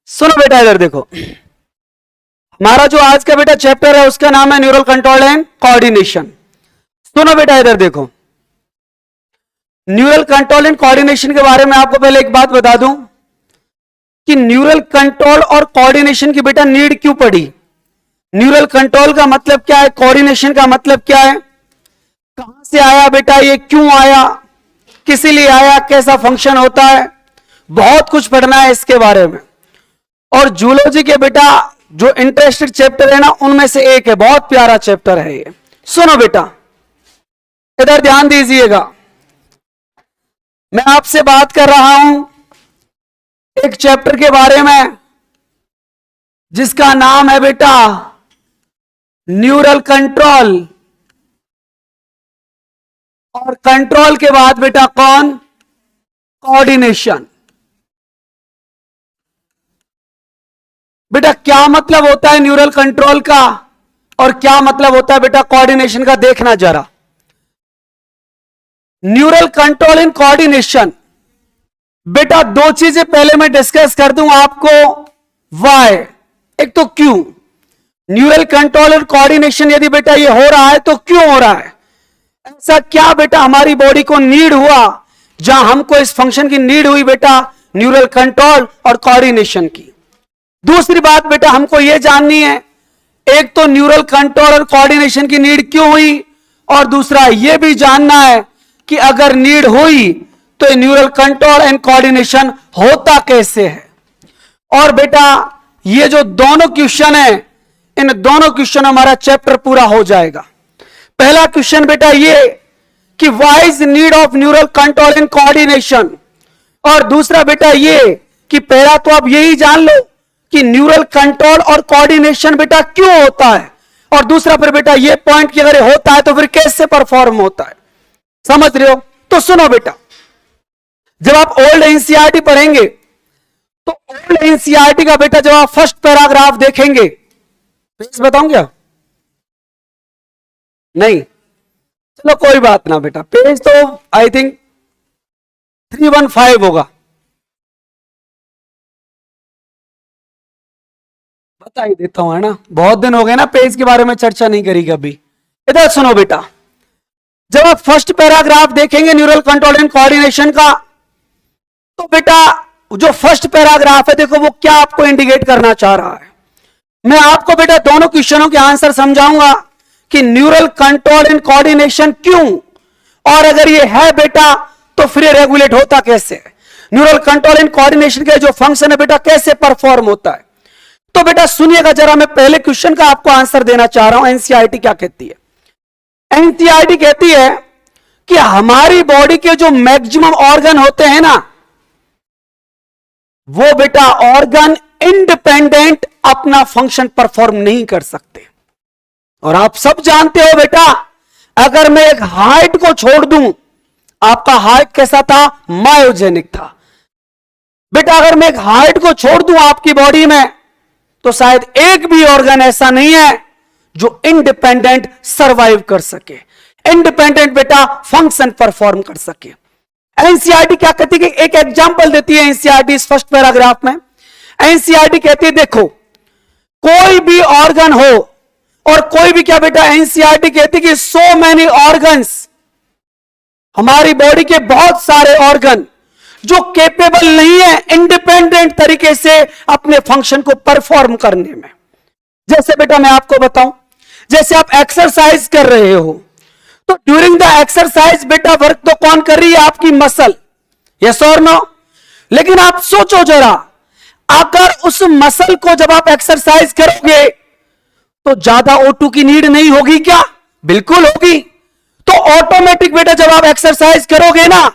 सुनो बेटा, इधर देखो। हमारा जो आज का बेटा चैप्टर है उसका नाम है न्यूरल कंट्रोल एंड कोऑर्डिनेशन। सुनो बेटा, इधर देखो। न्यूरल कंट्रोल एंड कोऑर्डिनेशन के बारे में आपको पहले एक बात बता दूं कि न्यूरल कंट्रोल और कोऑर्डिनेशन की बेटा नीड क्यों पड़ी। न्यूरल कंट्रोल का मतलब क्या है, कोऑर्डिनेशन का मतलब क्या है, कहां से आया बेटा, ये क्यों आया, किस लिए आया, कैसा फंक्शन होता है, बहुत कुछ पढ़ना है इसके बारे में। और जूलॉजी के बेटा जो इंटरेस्टेड चैप्टर है ना, उनमें से एक है, बहुत प्यारा चैप्टर है ये। सुनो बेटा, इधर ध्यान दीजिएगा। मैं आपसे बात कर रहा हूं एक चैप्टर के बारे में जिसका नाम है बेटा न्यूरल कंट्रोल। और कंट्रोल के बाद बेटा कौन, कोऑर्डिनेशन। बेटा क्या मतलब होता है न्यूरल कंट्रोल का और क्या मतलब होता है बेटा कोऑर्डिनेशन का, देखना जरा। न्यूरल कंट्रोल एंड कोऑर्डिनेशन बेटा दो चीजें पहले मैं डिस्कस कर दूं आपको, वाई, एक तो क्यों। न्यूरल कंट्रोल और कोऑर्डिनेशन यदि बेटा ये हो रहा है तो क्यों हो रहा है, ऐसा क्या बेटा हमारी बॉडी को नीड हुआ, जहां हमको इस फंक्शन की नीड हुई बेटा न्यूरल कंट्रोल और कोऑर्डिनेशन की। दूसरी बात बेटा हमको यह जाननी है, एक तो न्यूरल कंट्रोल और कोऑर्डिनेशन की नीड क्यों हुई, और दूसरा यह भी जानना है कि अगर नीड हुई तो न्यूरल कंट्रोल एंड कोऑर्डिनेशन होता कैसे है। और बेटा ये जो दोनों क्वेश्चन है, इन दोनों क्वेश्चन हमारा चैप्टर पूरा हो जाएगा। पहला क्वेश्चन बेटा ये कि why is need of neural control and coordination, और दूसरा बेटा ये कि पहला तो आप यही जान लो कि न्यूरल कंट्रोल और कोऑर्डिनेशन बेटा क्यों होता है, और दूसरा फिर बेटा ये पॉइंट कि अगर होता है तो फिर कैसे परफॉर्म होता है। समझ रहे हो? तो सुनो बेटा, जब आप ओल्ड एनसीईआरटी पढ़ेंगे तो ओल्ड एनसीईआरटी का बेटा जब आप फर्स्ट पैराग्राफ देखेंगे, पेज बताऊं क्या? नहीं, चलो कोई बात ना बेटा, पेज तो आई थिंक 315 होगा। बता ही देता हूं, है ना, बहुत दिन हो गए ना पेज के बारे में चर्चा नहीं करी कभी। इधर सुनो बेटा, जब आप फर्स्ट पैराग्राफ देखेंगे न्यूरल कंट्रोल एंड कोऑर्डिनेशन का, तो बेटा जो फर्स्ट पैराग्राफ है देखो वो क्या आपको इंडिकेट करना चाह रहा है। मैं आपको बेटा दोनों क्वेश्चनों के आंसर समझाऊंगा कि न्यूरल कंट्रोल एंड कोऑर्डिनेशन क्यों, और अगर ये है बेटा तो फिर रेगुलेट होता कैसे, न्यूरल कंट्रोल एंड कोऑर्डिनेशन के जो फंक्शन है बेटा कैसे परफॉर्म होता है। तो बेटा सुनिएगा जरा, मैं पहले क्वेश्चन का आपको आंसर देना चाह रहा हूं। एनसीईआरटी क्या कहती है? एनसीईआरटी कहती है कि हमारी बॉडी के जो मैक्सिमम ऑर्गन होते हैं ना, वो बेटा ऑर्गन इंडिपेंडेंट अपना फंक्शन परफॉर्म नहीं कर सकते। और आप सब जानते हो बेटा, अगर मैं एक हार्ट को छोड़ दूं, आपका हार्ट कैसा था, मायोजेनिक था बेटा। अगर मैं एक हार्ट को छोड़ दूं आपकी बॉडी में, तो शायद एक भी ऑर्गन ऐसा नहीं है जो इंडिपेंडेंट सरवाइव कर सके, इंडिपेंडेंट बेटा फंक्शन परफॉर्म कर सके। एनसीईआरटी क्या कहती है कि एक एग्जांपल देती है एनसीईआरटी इस फर्स्ट पैराग्राफ में। एनसीईआरटी कहती है देखो, कोई भी ऑर्गन हो, और कोई भी क्या बेटा, एनसीईआरटी कहती है कि सो मेनी ऑर्गन्स, हमारी बॉडी के बहुत सारे ऑर्गन जो कैपेबल नहीं है इंडिपेंडेंट तरीके से अपने फंक्शन को परफॉर्म करने में। जैसे बेटा मैं आपको बताऊं, जैसे आप एक्सरसाइज कर रहे हो, तो ड्यूरिंग द एक्सरसाइज बेटा वर्क तो कौन कर रही है, आपकी मसल, यस और नो। लेकिन आप सोचो जरा, अगर उस मसल को जब आप एक्सरसाइज करोगे तो ज्यादा O2 की नीड नहीं होगी क्या? बिल्कुल होगी। तो ऑटोमेटिक बेटा जब आप एक्सरसाइज करोगे ना,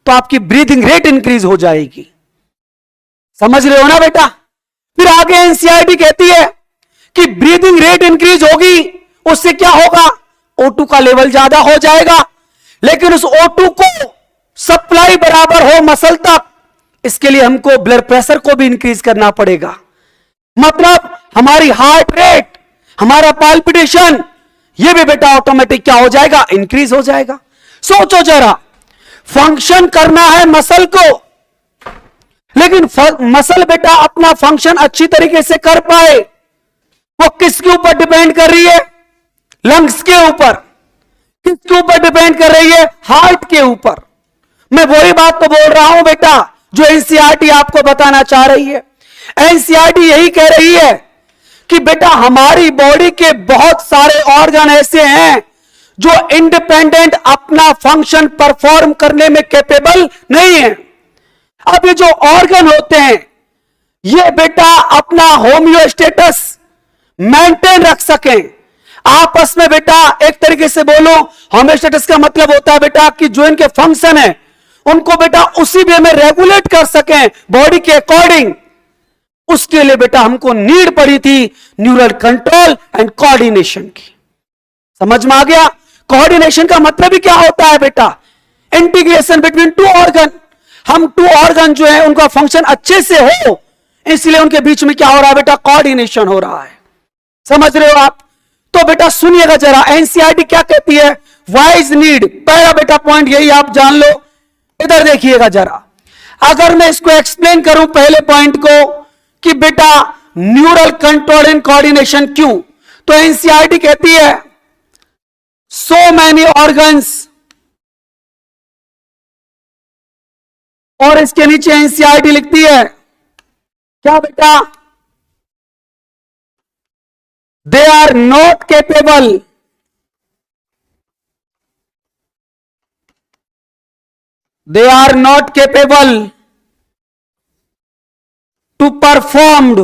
तो आपकी ब्रीदिंग रेट इंक्रीज हो जाएगी। समझ रहे हो ना बेटा? फिर आगे एनसीईआरटी कहती है कि ब्रीदिंग रेट इंक्रीज होगी, उससे क्या होगा, O2 का लेवल ज्यादा हो जाएगा। लेकिन उस O2 को सप्लाई बराबर हो मसल तक, इसके लिए हमको ब्लड प्रेशर को भी इंक्रीज करना पड़ेगा। मतलब हमारी हार्ट रेट, हमारा पाल्पिटेशन, ये भी बेटा ऑटोमेटिक क्या हो जाएगा, इंक्रीज हो जाएगा। सोचो जरा, फंक्शन करना है मसल को, लेकिन मसल बेटा अपना फंक्शन अच्छी तरीके से कर पाए, वो किसके ऊपर डिपेंड कर रही है? लंग्स के ऊपर। किसके ऊपर डिपेंड कर रही है? हार्ट के ऊपर। मैं वही बात तो बोल रहा हूं बेटा जो एनसीईआरटी आपको बताना चाह रही है। एनसीईआरटी यही कह रही है कि बेटा हमारी बॉडी के बहुत सारे ऑर्गन ऐसे हैं जो इंडिपेंडेंट अपना फंक्शन परफॉर्म करने में कैपेबल नहीं है। अब ये जो ऑर्गन होते हैं ये बेटा अपना होम्योस्टेटस मेंटेन रख सकें आपस में। बेटा एक तरीके से बोलो, होम्योस्टेटस का मतलब होता है बेटा कि जो इनके फंक्शन है उनको बेटा उसी वे में रेगुलेट कर सकें बॉडी के अकॉर्डिंग। उसके लिए बेटा हमको नीड पड़ी थी न्यूरल कंट्रोल एंड कोऑर्डिनेशन की। समझ में आ गया? कोऑर्डिनेशन का मतलब ही क्या होता है बेटा? Integration between two organ. हम टू ऑर्गन जो है उनका फंक्शन अच्छे से हो, इसलिए उनके बीच में क्या हो रहा है बेटा? कोऑर्डिनेशन हो रहा है। समझ रहे हो आप? तो बेटा सुनिएगा जरा, एनसीईआरटी क्या कहती है? वाइज नीड, पहला बेटा पॉइंट यही आप जान लो। इधर देखिएगा जरा, अगर मैं इसको एक्सप्लेन करूं पहले पॉइंट को कि बेटा न्यूरल कंट्रोल एंड कोऑर्डिनेशन क्यों, तो एनसीईआरटी कहती है सो मैनी ऑर्गन्स, और इसके नीचे एनसीईआरटी लिखती है क्या बेटा? They are not capable to performed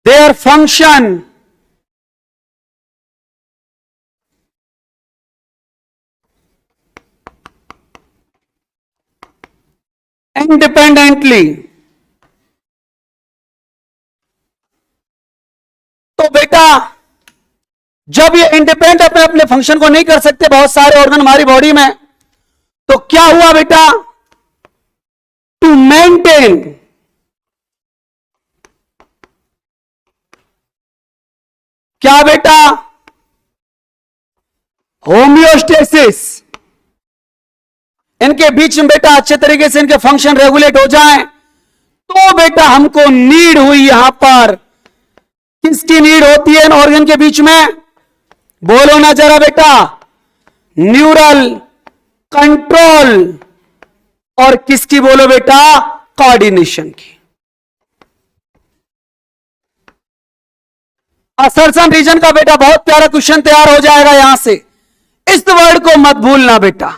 their function independently। तो बेटा जब ये इंडिपेंडेंट अपने अपने फंक्शन को नहीं कर सकते बहुत सारे ऑर्गन हमारी बॉडी में, तो क्या हुआ बेटा? टू मेंटेन क्या बेटा? होम्योस्टेसिस। इनके बीच में बेटा अच्छे तरीके से इनके फंक्शन रेगुलेट हो जाएं, तो बेटा हमको नीड हुई यहां पर। किसकी नीड होती है इन ऑर्गन के बीच में? बोलो ना जरा बेटा। न्यूरल कंट्रोल और किसकी बोलो बेटा? कोऑर्डिनेशन की। असर्शन रीजन का बेटा बहुत प्यारा क्वेश्चन तैयार हो जाएगा यहां से, इस वर्ड को मत भूलना बेटा।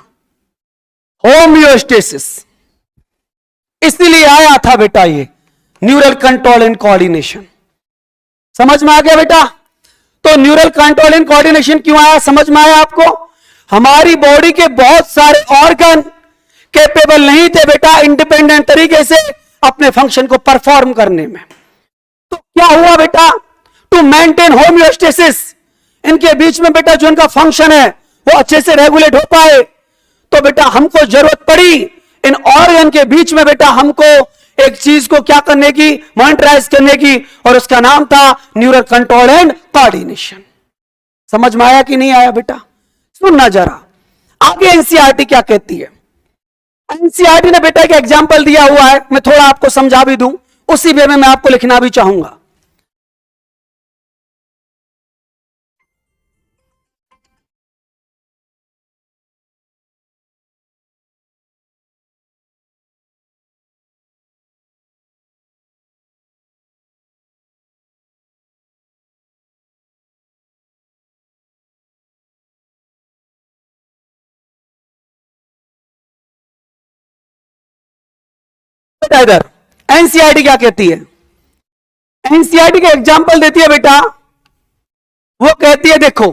होम्योस्टेसिस इसलिए आया था बेटा ये न्यूरल कंट्रोल एंड कोऑर्डिनेशन। समझ में आ गया बेटा? तो न्यूरल कंट्रोल एंड कोऑर्डिनेशन क्यों आया? समझ में आया आपको? हमारी बॉडी के बहुत सारे ऑर्गन कैपेबल नहीं थे बेटा इंडिपेंडेंट तरीके से अपने फंक्शन को परफॉर्म करने में। तो क्या हुआ बेटा? टू मेंटेन होम्योस्टेसिस, इनके बीच में बेटा जो इनका फंक्शन है वो अच्छे से रेगुलेट हो पाए, तो बेटा हमको जरूरत पड़ी इन ऑर्गन के बीच में बेटा हमको एक चीज को क्या करने की? मॉनिटराइज करने की, और उसका नाम था न्यूरल कंट्रोल एंड कोऑर्डिनेशन। समझ में आया कि नहीं आया बेटा? सुनना जरा आगे एनसीईआरटी क्या कहती है। एनसीईआरटी ने बेटा एक एग्जांपल दिया हुआ है, मैं थोड़ा आपको समझा भी दूं, उसी वे में मैं आपको लिखना भी चाहूंगा। इधर एनसीईआरटी क्या कहती है? एनसीईआरटी का एग्जांपल देती है बेटा, वो कहती है देखो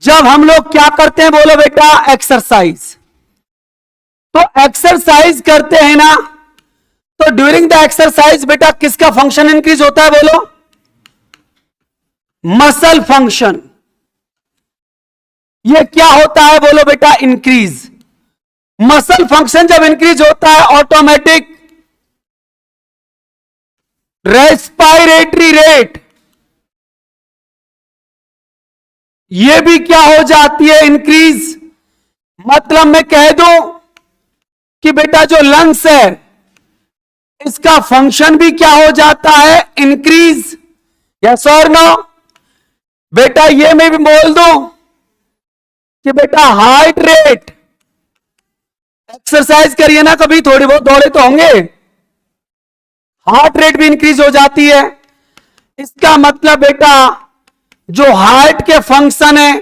जब हम लोग क्या करते हैं बोलो बेटा? एक्सरसाइज। तो एक्सरसाइज करते हैं ना, तो ड्यूरिंग द एक्सरसाइज बेटा किसका फंक्शन इंक्रीज होता है बोलो? Muscle function. ये क्या होता है बोलो बेटा? इंक्रीज। मसल फंक्शन जब इंक्रीज होता है ऑटोमेटिक रेस्पिरेटरी रेट ये भी क्या हो जाती है, इंक्रीज। मतलब मैं कह दूं कि बेटा जो लंग्स है इसका फंक्शन भी क्या हो जाता है, इंक्रीज। यस और नो? बेटा ये मैं भी बोल दूं कि बेटा हार्ट रेट, एक्सरसाइज करिए ना कभी, थोड़ी बहुत दौड़े तो होंगे, हार्ट रेट भी इंक्रीज हो जाती है। इसका मतलब बेटा जो हार्ट के फंक्शन है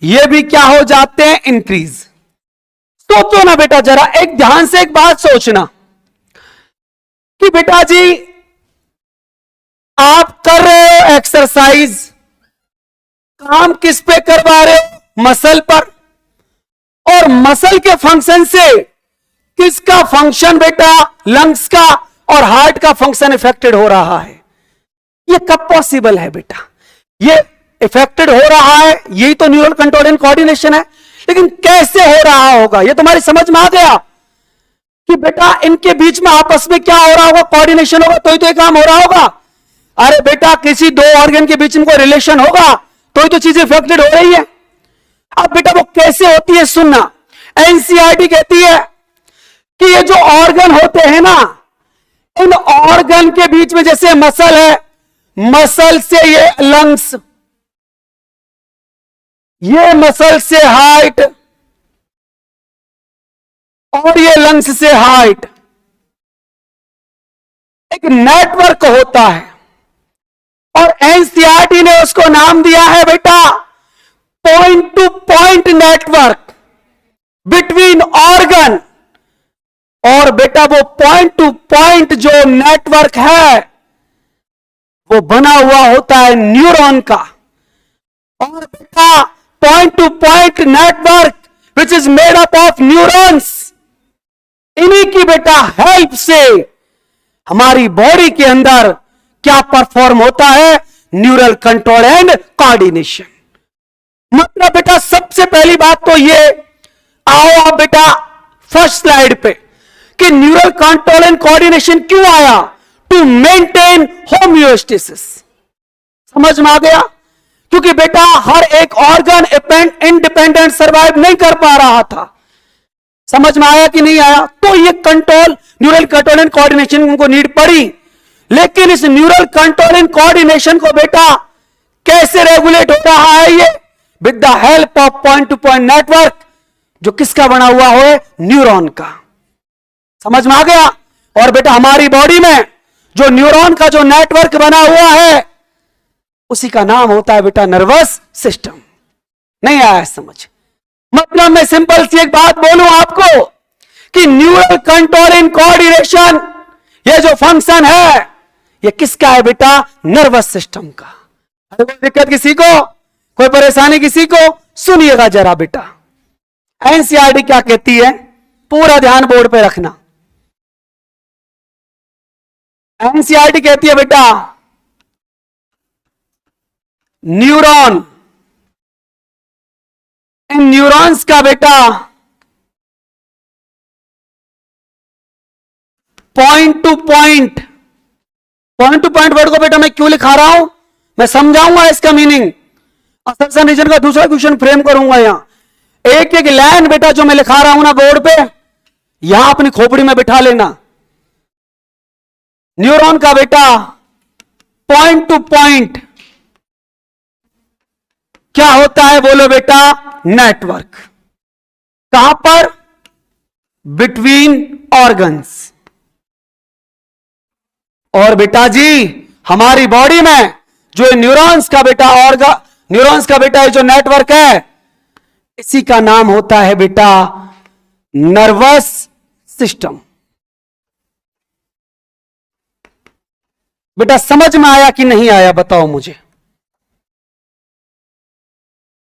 ये भी क्या हो जाते हैं, इंक्रीज। सोचो ना बेटा जरा, एक ध्यान से एक बात सोचना कि बेटा जी आप कर रहे हो एक्सरसाइज, काम किस पे करवा रहे हो, मसल पर, और मसल के फंक्शन से किसका फंक्शन बेटा, लंग्स का और हार्ट का फंक्शन इफेक्टेड हो रहा है। ये कब पॉसिबल है बेटा, ये इफेक्टेड हो रहा है, यही तो न्यूरल कंट्रोल एंड कोऑर्डिनेशन है। लेकिन कैसे हो रहा होगा, ये तुम्हारी समझ में आ गया कि बेटा इनके बीच में आपस में क्या हो रहा होगा, कोऑर्डिनेशन होगा तो ही तो ये काम हो रहा होगा। अरे बेटा किसी दो ऑर्गन के बीच में कोई रिलेशन होगा तो ही तो चीजें इफेक्टेड हो रही है। अब बेटा वो कैसे होती है सुनना, एनसीईआरटी कहती है कि ये जो ऑर्गन होते हैं ना, इन ऑर्गन के बीच में जैसे मसल है, मसल से ये लंग्स, ये मसल से हार्ट, और ये लंग्स से हार्ट, एक नेटवर्क होता है। और एनसीईआरटी ने उसको नाम दिया है बेटा point two point network between organ. और बेटा वो पॉइंट टू पॉइंट जो नेटवर्क है वो बना हुआ होता है न्यूरॉन का। और बेटा point two point network which is made up of neurons, इन्हीं की बेटा हेल्प से हमारी बॉडी के अंदर क्या परफॉर्म होता है, न्यूरल कंट्रोल एंड कोऑर्डिनेशन। मतलब बेटा सबसे पहली बात तो ये, आओ आप बेटा फर्स्ट स्लाइड पे, कि न्यूरल कंट्रोल एंड कोऑर्डिनेशन क्यों आया, टू मेंटेन होम्योस्टेसिस। समझ में आ गया? क्योंकि बेटा हर एक ऑर्गन इंडिपेंडेंट सर्वाइव नहीं कर पा रहा था। समझ में आया कि नहीं आया? तो ये control, neural control and coordination को नीड पड़ी। लेकिन इस न्यूरल कंट्रोल एंड कोऑर्डिनेशन को बेटा कैसे रेगुलेट हो रहा है, ये with the help of point two point network, जो किसका बना हुआ है, न्यूरॉन का। समझ में आ गया? और बेटा हमारी बॉडी में जो न्यूरॉन का जो नेटवर्क बना हुआ है उसी का नाम होता है बेटा नर्वस सिस्टम। नहीं आया समझ? मतलब मैं सिंपल सी एक बात बोलूं आपको कि न्यूरल कंट्रोल एंड कोऑर्डिनेशन, ये जो फंक्शन है ये किसका है बेटा, नर्वस सिस्टम का। अरे कोई दिक्कत किसी को, कोई परेशानी किसी को? सुनिएगा जरा बेटा, एनसीईआरटी क्या कहती है, पूरा ध्यान बोर्ड पे रखना। एनसीईआरटी कहती है बेटा न्यूरॉन, इन न्यूरॉन्स का बेटा पॉइंट टू पॉइंट वर्ड को बेटा मैं क्यों लिखा रहा हूं, मैं समझाऊंगा इसका मीनिंग। असर्शन रीजन का दूसरा क्वेश्चन फ्रेम करूंगा यहां। एक एक लाइन बेटा जो मैं लिखा रहा हूं ना बोर्ड पे, यहां अपनी खोपड़ी में बिठा लेना। न्यूरॉन का बेटा पॉइंट टू पॉइंट क्या होता है, बोलो बेटा, नेटवर्क। कहां पर, बिटवीन ऑर्गन्स। और बेटा जी हमारी बॉडी में जो न्यूरॉन्स का बेटा न्यूरॉन्स का बेटा जो नेटवर्क है इसी का नाम होता है बेटा नर्वस सिस्टम। बेटा समझ में आया कि नहीं आया, बताओ मुझे।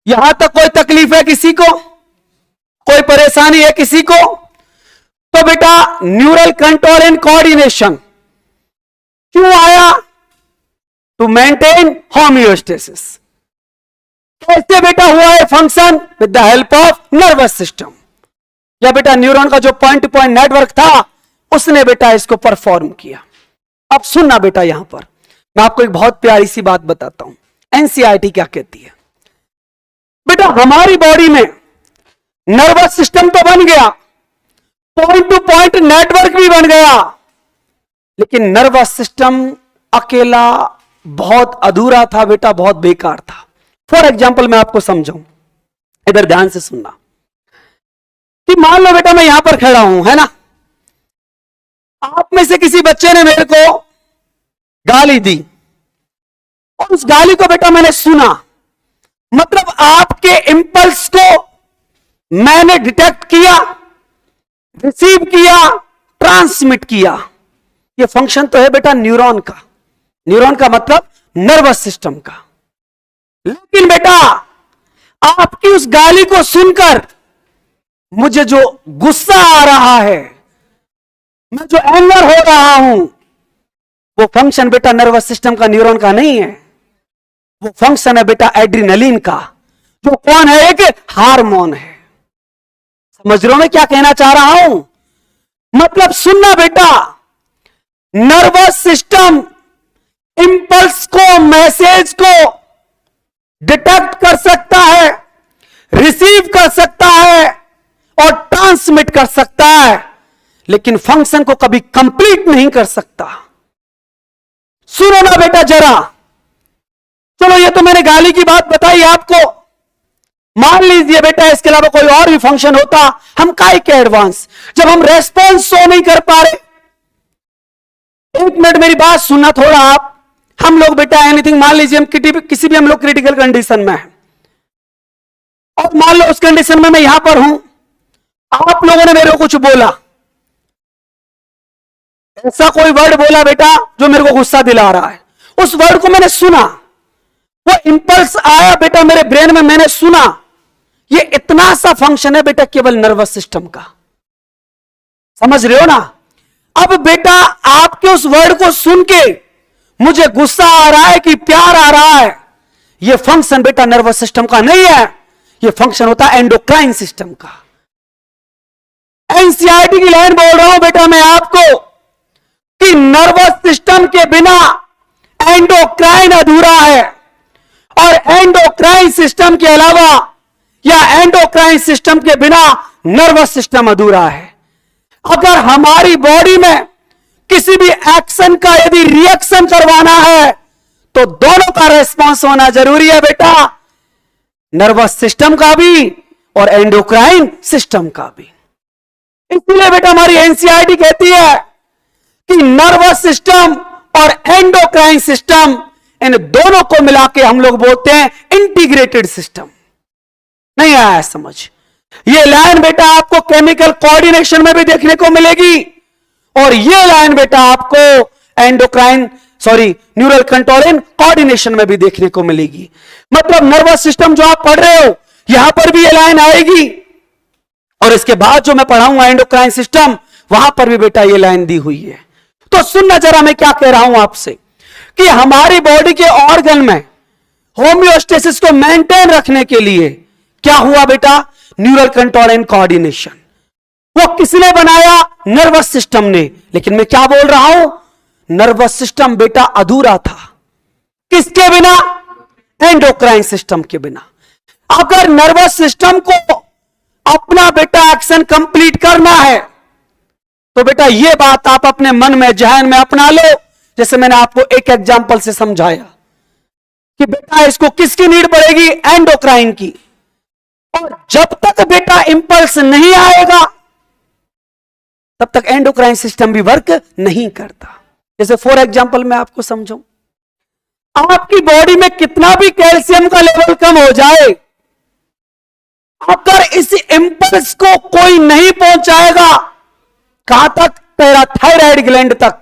यहां तक कोई तकलीफ है किसी को, कोई परेशानी है किसी को? तो बेटा न्यूरल कंट्रोल एंड कोऑर्डिनेशन क्यों आया, टू मेंटेन होम्योस्टेसिस। कैसे बेटा हुआ है function, with the help of nervous system. या बेटा न्यूरॉन का जो पॉइंट टू पॉइंट नेटवर्क था उसने बेटा इसको परफॉर्म किया। अब सुनना बेटा, यहां पर मैं आपको एक बहुत प्यारी सी बात बताता हूं, एनसीईआरटी क्या कहती है। बेटा हमारी बॉडी में नर्वस सिस्टम तो बन गया, पॉइंट टू पॉइंट नेटवर्क भी बन गया, लेकिन नर्वस सिस्टम अकेला बहुत अधूरा था बेटा, बहुत बेकार था। फॉर एग्जाम्पल मैं आपको समझाऊं, इधर ध्यान से सुनना कि मान लो बेटा मैं यहां पर खड़ा हूं, है ना, आप में से किसी बच्चे ने मेरे को गाली दी और उस गाली को बेटा मैंने सुना, मतलब आपके इंपल्स को मैंने डिटेक्ट किया, रिसीव किया, ट्रांसमिट किया। ये फंक्शन तो है बेटा न्यूरॉन का। न्यूरॉन का मतलब नर्वस सिस्टम का। लेकिन बेटा आपकी उस गाली को सुनकर मुझे जो गुस्सा आ रहा है, मैं जो एंगर हो रहा हूं, वो फंक्शन बेटा नर्वस सिस्टम का, न्यूरॉन का नहीं है। वो फंक्शन है बेटा एड्रिनलिन का, जो कौन है, एक हार्मोन है। समझ रहे हो मैं क्या कहना चाह रहा हूं? मतलब सुनना बेटा, नर्वस सिस्टम इंपल्स को, मैसेज को डिटेक्ट कर सकता है, रिसीव कर सकता है और ट्रांसमिट कर सकता है, लेकिन फंक्शन को कभी कंप्लीट नहीं कर सकता। सुनो ना बेटा जरा, चलो ये तो मैंने गाली की बात बताई आपको, मान लीजिए बेटा इसके अलावा कोई और भी फंक्शन होता, हम काहे के एडवांस, जब हम रेस्पॉन्स शो नहीं कर पा रहे। एक मिनट मेरी बात सुनना थोड़ा आप। हम लोग बेटा एनीथिंग, मान लीजिए हम किसी भी हम लोग क्रिटिकल कंडीशन में हैं, और मान लो उस कंडीशन में मैं यहां पर हूं, आप लोगों ने मेरे को कुछ बोला, ऐसा कोई वर्ड बोला बेटा जो मेरे को गुस्सा दिला रहा है, उस वर्ड को मैंने सुना, वो इंपल्स आया बेटा मेरे ब्रेन में, मैंने सुना। ये इतना सा फंक्शन है बेटा केवल नर्वस सिस्टम का। समझ रहे हो ना? अब बेटा आपके उस वर्ड को सुन के मुझे गुस्सा आ रहा है कि प्यार आ रहा है, ये फंक्शन बेटा नर्वस सिस्टम का नहीं है, ये फंक्शन होता है एंडोक्राइन सिस्टम का। एनसीईआरटी की लाइन बोल रहा हूं बेटा मैं आपको कि नर्वस सिस्टम के बिना एंडोक्राइन अधूरा है, और एंडोक्राइन सिस्टम के अलावा या एंडोक्राइन सिस्टम के बिना नर्वस सिस्टम अधूरा है। अगर हमारी बॉडी में किसी भी एक्शन का यदि रिएक्शन करवाना है तो दोनों का रेस्पॉन्स होना जरूरी है बेटा, नर्वस सिस्टम का भी और एंडोक्राइन सिस्टम का भी। इसलिए बेटा हमारी एनसीईआरटी कहती है कि नर्वस सिस्टम और एंडोक्राइन सिस्टम, इन दोनों को मिला के हम लोग बोलते हैं इंटीग्रेटेड सिस्टम। नहीं आया समझ? ये लाइन बेटा आपको केमिकल कोऑर्डिनेशन में भी देखने को मिलेगी, और ये लाइन बेटा आपको न्यूरल कंट्रोल इन कोऑर्डिनेशन में भी देखने को मिलेगी। मतलब नर्वस सिस्टम जो आप पढ़ रहे हो, यहां पर भी ये लाइन आएगी, और इसके बाद जो मैं पढ़ाऊंगा एंडोक्राइन सिस्टम, वहां पर भी बेटा ये लाइन दी हुई है। तो सुनना जरा मैं क्या कह रहा हूं आपसे, कि हमारी बॉडी के ऑर्गन में होम्योस्टेसिस को मेंटेन रखने के लिए क्या हुआ बेटा, न्यूरल कंट्रोल एंड कोऑर्डिनेशन। वो किसने बनाया? नर्वस सिस्टम ने। लेकिन मैं क्या बोल रहा हूं, नर्वस सिस्टम बेटा अधूरा था। किसके बिना? एंडोक्राइन सिस्टम के बिना। अगर नर्वस सिस्टम को अपना बेटा एक्शन कंप्लीट करना है तो बेटा ये बात आप अपने मन में, जहन में अपना लो, जैसे मैंने आपको एक एग्जांपल से समझाया कि बेटा इसको किसकी नीड पड़ेगी? एंडोक्राइन की। और जब तक बेटा इंपल्स नहीं आएगा तब तक एंडोक्राइन सिस्टम भी वर्क नहीं करता। जैसे फॉर एग्जांपल मैं आपको समझाऊं, आपकी बॉडी में कितना भी कैल्शियम का लेवल कम हो जाए, अगर इस इंपल्स को कोई नहीं पहुंचाएगा, कहां तक? पैराथायराइड ग्लैंड तक,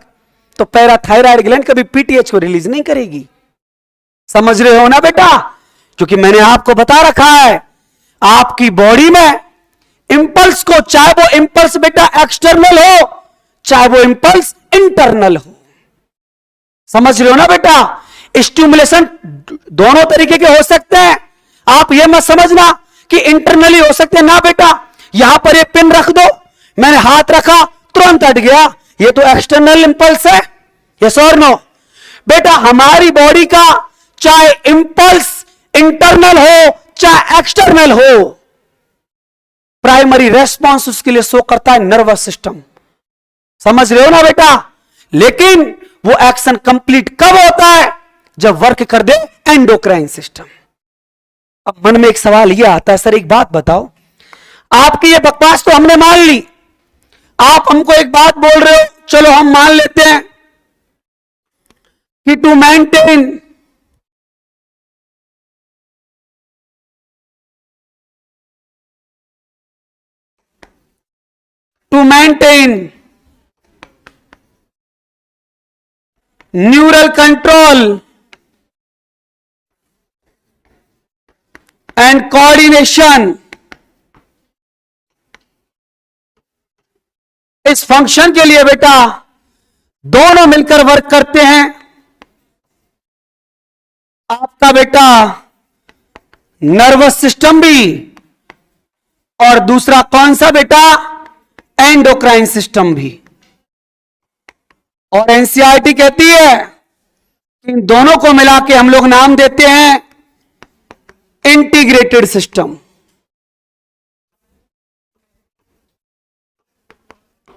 तो पैराथायराइड ग्लैंड कभी पीटीएच को रिलीज नहीं करेगी। समझ रहे हो ना बेटा? क्योंकि मैंने आपको बता रखा है, आपकी बॉडी में इंपल्स को, चाहे वो इंपल्स बेटा एक्सटर्नल हो, चाहे वो इंपल्स इंटरनल हो, समझ रहे हो ना बेटा? स्टिमुलेशन दोनों तरीके के हो सकते हैं। आप ये मत समझना कि इंटरनली हो सकते हैं ना बेटा। यहां पर ये पिन रख दो, मैंने हाथ रखा तुरंत हट गया, ये तो एक्सटर्नल इंपल्स है। यस और नो? बेटा हमारी बॉडी का चाहे इंपल्स इंटरनल हो चाहे एक्सटर्नल हो, प्राइमरी रेस्पॉन्स उसके लिए शो करता है नर्वस सिस्टम। समझ रहे हो ना बेटा? लेकिन वो एक्शन कंप्लीट कब होता है? जब वर्क कर दे एंडोक्राइन सिस्टम। अब मन में एक सवाल यह आता है, सर एक बात बताओ, आपकी ये बकवास तो हमने मान ली, आप हमको एक बात बोल रहे हो, चलो हम मान लेते हैं कि to maintain neural control and coordination, इस फंक्शन के लिए बेटा दोनों मिलकर वर्क करते हैं। आपका बेटा नर्वस सिस्टम भी और दूसरा कौन सा बेटा? एंडोक्राइन सिस्टम भी। और एनसीईआरटी कहती है कि इन दोनों को मिला के हम लोग नाम देते हैं इंटीग्रेटेड सिस्टम।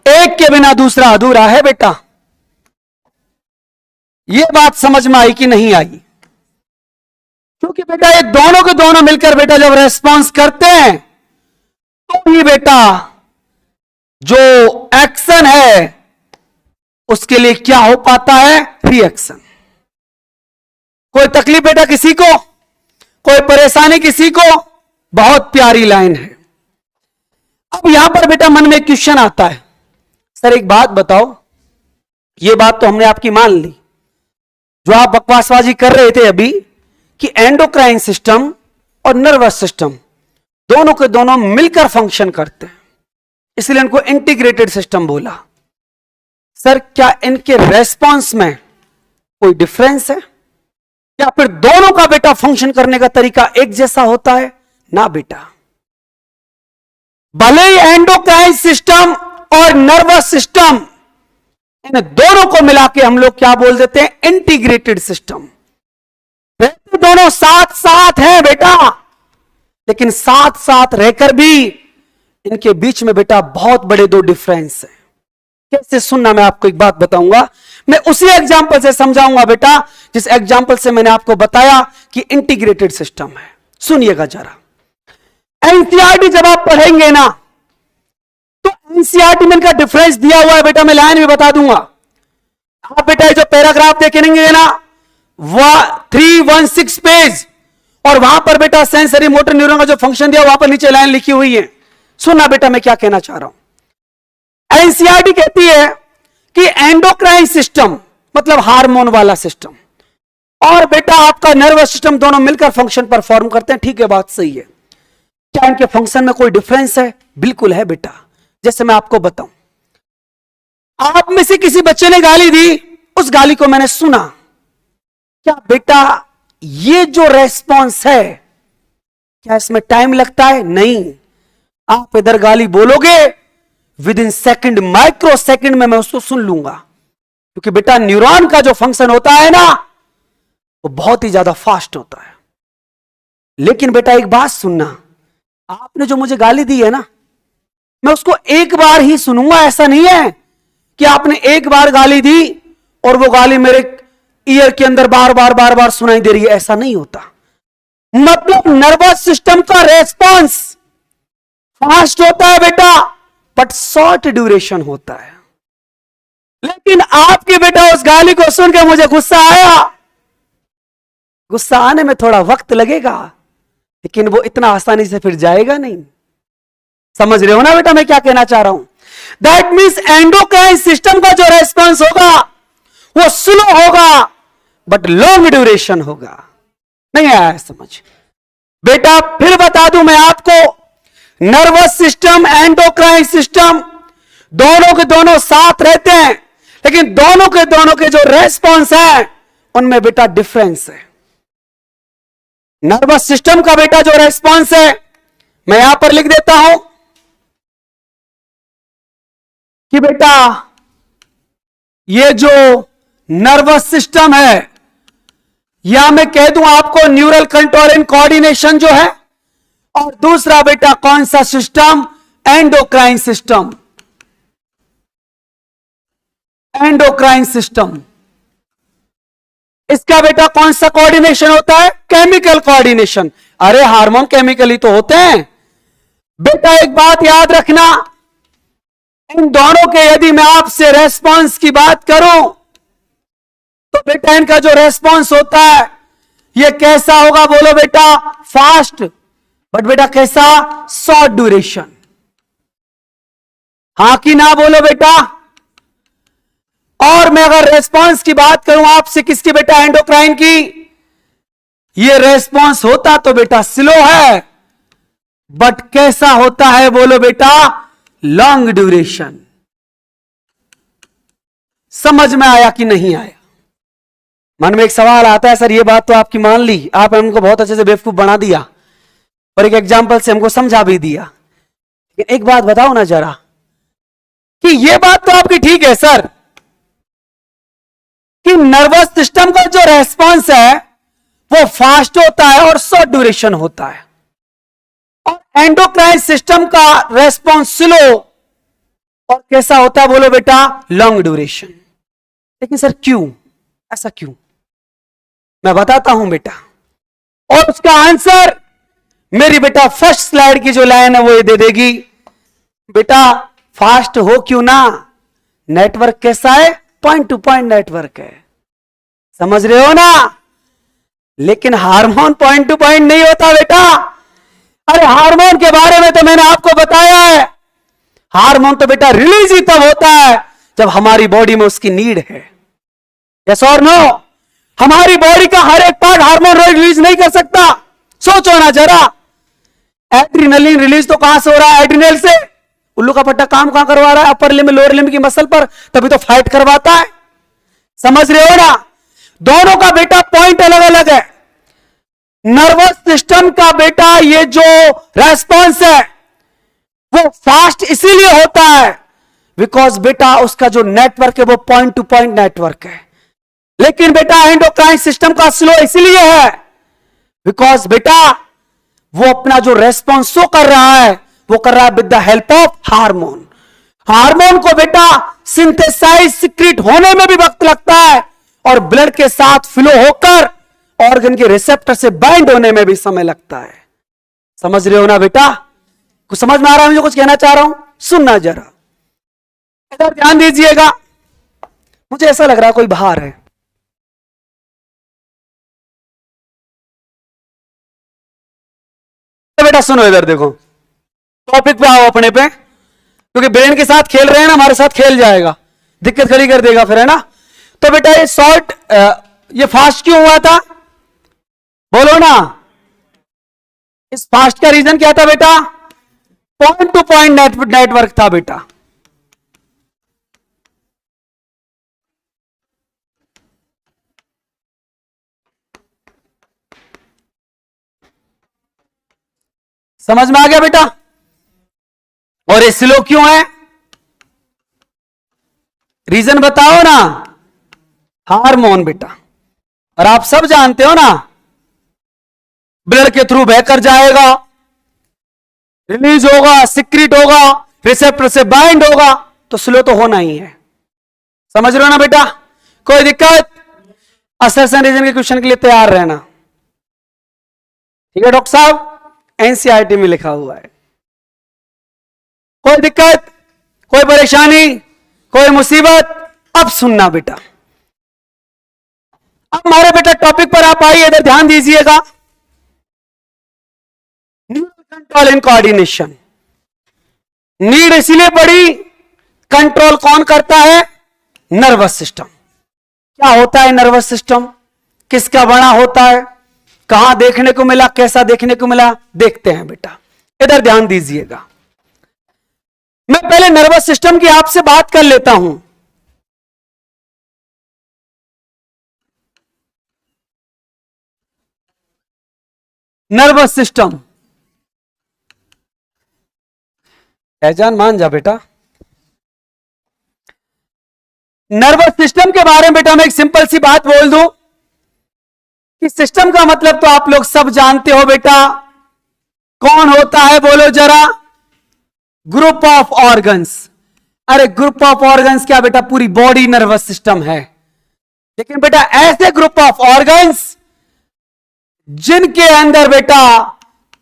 एक के बिना दूसरा अधूरा है बेटा। यह बात समझ में आई कि नहीं आई? क्योंकि बेटा ये दोनों के दोनों मिलकर बेटा जब रेस्पॉन्स करते हैं तो ही बेटा जो एक्शन है उसके लिए क्या हो पाता है? रिएक्शन। कोई तकलीफ बेटा किसी को, कोई परेशानी किसी को? बहुत प्यारी लाइन है। अब यहां पर बेटा मन में एक क्वेश्चन आता है, सर एक बात बताओ, ये बात तो हमने आपकी मान ली, जो आप बकवासबाजी कर रहे थे अभी कि एंडोक्राइन सिस्टम और नर्वस सिस्टम दोनों के दोनों मिलकर फंक्शन करते हैं, इसलिए इनको इंटीग्रेटेड सिस्टम बोला। सर क्या इनके रेस्पॉन्स में कोई डिफरेंस है या फिर दोनों का बेटा फंक्शन करने का तरीका एक जैसा होता है? ना बेटा, भले ही एंडोक्राइन सिस्टम और नर्वस सिस्टम, इन दोनों को मिला के हम लोग क्या बोल देते हैं? Integrated system. रहते दोनों साथ साथ हैं बेटा, लेकिन साथ साथ रहकर भी इनके बीच में बेटा बहुत बड़े दो डिफरेंस है। कैसे? सुनना, मैं आपको एक बात बताऊंगा, मैं उसी एग्जांपल से समझाऊंगा बेटा जिस एग्जांपल से मैंने आपको बताया कि इंटीग्रेटेड सिस्टम है। सुनिएगा जरा। एनसीईआरटी जब आप पढ़ेंगे ना तो एनसीईआरटी में इनका डिफरेंस दिया हुआ है बेटा, मैं लाइन में बता दूंगा। आप बेटा जो पैराग्राफ देखेंगे ना, वह 316 पेज, और वहां पर बेटा सेंसरी मोटर न्यूरॉन का जो फंक्शन दिया वहां पर नीचे लाइन लिखी हुई है। सुनना बेटा मैं क्या कहना चाह रहा हूं। एनसीईआरटी कहती है कि एंडोक्राइन सिस्टम मतलब हार्मोन वाला सिस्टम और बेटा आपका नर्वस सिस्टम दोनों मिलकर फंक्शन परफॉर्म करते हैं। ठीक है, बात सही है। क्या इनके फंक्शन में कोई डिफरेंस है? बिल्कुल है बेटा। जैसे मैं आपको बताऊं, आप में से किसी बच्चे ने गाली दी, उस गाली को मैंने सुना, क्या बेटा ये जो रेस्पॉन्स है क्या इसमें टाइम लगता है? नहीं। आप इधर गाली बोलोगे, with in second, micro second में मैं उसको सुन लूंगा, क्योंकि बेटा न्यूरॉन का जो फंक्शन होता है ना वो बहुत ही ज्यादा फास्ट होता है। लेकिन बेटा एक बात सुनना, आपने जो मुझे गाली दी है ना, मैं उसको एक बार ही सुनूंगा। ऐसा नहीं है कि आपने एक बार गाली दी और वो गाली मेरे ईयर के अंदर बार बार बार बार सुनाई दे रही है, ऐसा नहीं होता। मतलब नर्वस सिस्टम का रेस्पॉन्स फास्ट होता है बेटा, बट शॉर्ट ड्यूरेशन होता है। लेकिन आपके बेटा उस गाली को सुनकर मुझे गुस्सा आया, गुस्सा आने में थोड़ा वक्त लगेगा, लेकिन वो इतना आसानी से फिर जाएगा नहीं। समझ रहे हो ना बेटा मैं क्या कहना चाह रहा हूं? दैट मीन्स एंडोक्राइन सिस्टम का जो रेस्पॉन्स होगा वो स्लो होगा बट लॉन्ग ड्यूरेशन होगा। नहीं आया समझ? बेटा फिर बता दूं मैं आपको, नर्वस सिस्टम एंडोक्राइन सिस्टम दोनों के दोनों साथ रहते हैं, लेकिन दोनों के जो रेस्पॉन्स है उनमें बेटा डिफरेंस है। नर्वस सिस्टम का बेटा जो रेस्पॉन्स है मैं यहां पर लिख देता हूं कि बेटा ये जो नर्वस सिस्टम है, या मैं कह दूं आपको न्यूरल कंट्रोल एंड कोऑर्डिनेशन जो है और दूसरा बेटा कौन सा system? Endocrine system. Endocrine system, इसका बेटा कौन सा कोऑर्डिनेशन होता है? Chemical coordination. अरे हार्मोन केमिकली तो होते हैं बेटा। एक बात याद रखना, इन दोनों के यदि मैं आपसे रेस्पॉन्स की बात करूं तो बेटा इनका जो रेस्पॉन्स होता है ये कैसा होगा? बोलो बेटा, फास्ट। बट बेटा कैसा? Short duration. हां कि ना बोलो बेटा। और मैं अगर रेस्पॉन्स की बात करूं आपसे किसकी बेटा? एंडोक्राइन की। ये रेस्पॉन्स होता तो बेटा स्लो है, बट कैसा होता है? बोलो बेटा, लॉन्ग ड्यूरेशन। समझ में आया कि नहीं आया? मन में एक सवाल आता है, सर ये बात तो आपकी मान ली, आप हमको बहुत अच्छे से बेवकूफ बना दिया और एक एग्जाम्पल से हमको समझा भी दिया, लेकिन एक बात बताओ ना जरा कि ये बात तो आपकी ठीक है सर कि नर्वस सिस्टम का जो रेस्पॉन्स है वो फास्ट होता है और शॉर्ट ड्यूरेशन होता है, और एंडोक्राइन सिस्टम का रेस्पॉन्स स्लो और कैसा होता है? बोलो बेटा, लॉन्ग ड्यूरेशन। लेकिन सर क्यों? ऐसा क्यों? मैं बताता हूं बेटा, और उसका आंसर मेरी बेटा फर्स्ट स्लाइड की जो लाइन है वो ये दे देगी। बेटा फास्ट हो क्यों ना, नेटवर्क कैसा है? पॉइंट टू पॉइंट नेटवर्क है, समझ रहे हो ना। लेकिन हार्मोन पॉइंट टू पॉइंट नहीं होता बेटा। अरे हार्मोन के बारे में तो मैंने आपको बताया है, हार्मोन तो बेटा रिलीज ही तब होता है जब हमारी बॉडी में उसकी नीड है। यस और नो? हमारी बॉडी का हर एक पार्ट हार्मोन रिलीज नहीं कर सकता। सोचो ना जरा, एड्रिनलिन रिलीज तो कहां से हो रहा है? एड्रिनल से। उल्लू का पट्टा काम कहां करवा रहा है? अपर लिम्ब लोअर लिम्ब की मसल पर, तभी तो फाइट करवाता है। समझ रहे हो ना? दोनों का बेटा पॉइंट अलग अलग है। नर्वस सिस्टम का बेटा ये जो रेस्पॉन्स है वो फास्ट इसीलिए होता है बिकॉज बेटा उसका जो नेटवर्क है वो पॉइंट टू पॉइंट नेटवर्क है। लेकिन बेटा एंडोक्राइन सिस्टम का स्लो इसलिए है बिकॉज बेटा वो अपना जो रेस्पॉन्स शो कर रहा है वो कर रहा है with the help of hormone. Hormone को बेटा सिंथेसाइज सिक्रीट होने में भी वक्त लगता है और ब्लड के साथ फ्लो होकर ऑर्गन के रिसेप्टर से बाइंड होने में भी समय लगता है। समझ रहे हो ना बेटा? कुछ समझ में आ रहा है? मुझे कुछ कहना चाह रहा हूं, सुनना जरा, इधर ध्यान दीजिएगा। मुझे ऐसा लग रहा है कोई बाहर है। बेटा सुनो, इधर देखो, टॉपिक पे आओ अपने पे, क्योंकि ब्रेन के साथ खेल रहे हैं ना, हमारे साथ खेल जाएगा, दिक्कत खड़ी कर देगा फिर, है ना। तो बेटा ये शॉर्ट, ये फास्ट क्यों हुआ था? बोलो ना। इस फास्ट का रीजन क्या था बेटा? पॉइंट टू पॉइंट नेटवर्क था बेटा। समझ में आ गया बेटा? और ये स्लो क्यों है? रीजन बताओ ना। हार्मोन बेटा, और आप सब जानते हो ना, ब्लड के थ्रू बहकर जाएगा, रिलीज होगा, सिक्रीट होगा, रिसेप्टर से बाइंड होगा, तो स्लो तो होना ही है। समझ रहे हो ना बेटा? कोई दिक्कत? असर्शन रीजन के क्वेश्चन के लिए तैयार रहना, ठीक है डॉक्टर साहब? एनसीईआरटी में लिखा हुआ है। कोई दिक्कत, कोई परेशानी, कोई मुसीबत? अब सुनना बेटा, अब हमारे बेटा टॉपिक पर आप आइए, इधर ध्यान दीजिएगा। Control and coordination. नीड इसीलिए पड़ी, कंट्रोल कौन करता है? Nervous system. क्या होता है नर्वस सिस्टम? किसका बना होता है? कहां देखने को मिला, कैसा देखने को मिला? देखते हैं बेटा, इधर ध्यान दीजिएगा। मैं पहले नर्वस सिस्टम की आपसे बात कर लेता हूं। नर्वस सिस्टम, पहचान मान जा बेटा। नर्वस सिस्टम के बारे में बेटा मैं एक सिंपल सी बात बोल दूं कि सिस्टम का मतलब तो आप लोग सब जानते हो बेटा, कौन होता है बोलो जरा? Group of organs. अरे ग्रुप ऑफ ऑर्गन्स क्या बेटा, पूरी बॉडी नर्वस सिस्टम है। लेकिन बेटा ऐसे ग्रुप ऑफ ऑर्गन्स जिनके अंदर बेटा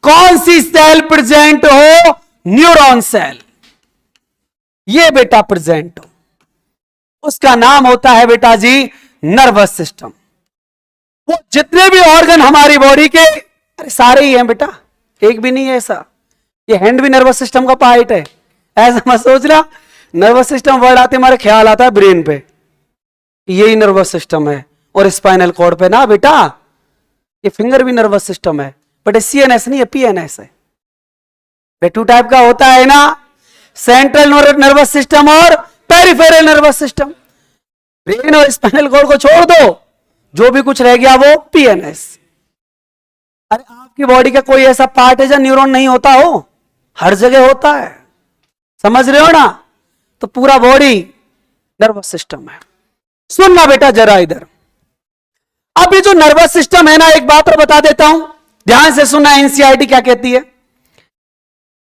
कौन सी सेल प्रेजेंट हो? न्यूरॉन सेल, ये बेटा प्रेजेंट हो, उसका नाम होता है बेटा जी नर्वस सिस्टम। वो जितने भी ऑर्गन हमारी बॉडी के, अरे सारे ही हैं बेटा, एक भी नहीं है ऐसा। ये हैंड भी नर्वस सिस्टम का पार्ट है, ऐसा मत सोचना। नर्वस सिस्टम वर्ड आते हमारे ख्याल आता है ब्रेन पे, यही नर्वस सिस्टम है। और स्पाइनल कॉर्ड पे ना बेटा, ये फिंगर भी नर्वस सिस्टम है, बट सीएनएस नहीं है, पीएनएस है। टू टाइप का होता है ना, सेंट्रल नर्वस सिस्टम और पेरिफेरल नर्वस सिस्टम। ब्रेन और स्पाइनल कॉर्ड को छोड़ दो, जो भी कुछ रह गया वो पीएनएस। अरे आपकी बॉडी का कोई ऐसा पार्ट है जहां न्यूरॉन नहीं होता हो? हर जगह होता है, समझ रहे हो ना? तो पूरा बॉडी नर्वस सिस्टम है। सुनना बेटा जरा इधर, अब ये जो नर्वस सिस्टम है ना, एक बात और बता देता हूं, ध्यान से सुनना। एनसीईआरटी क्या कहती है?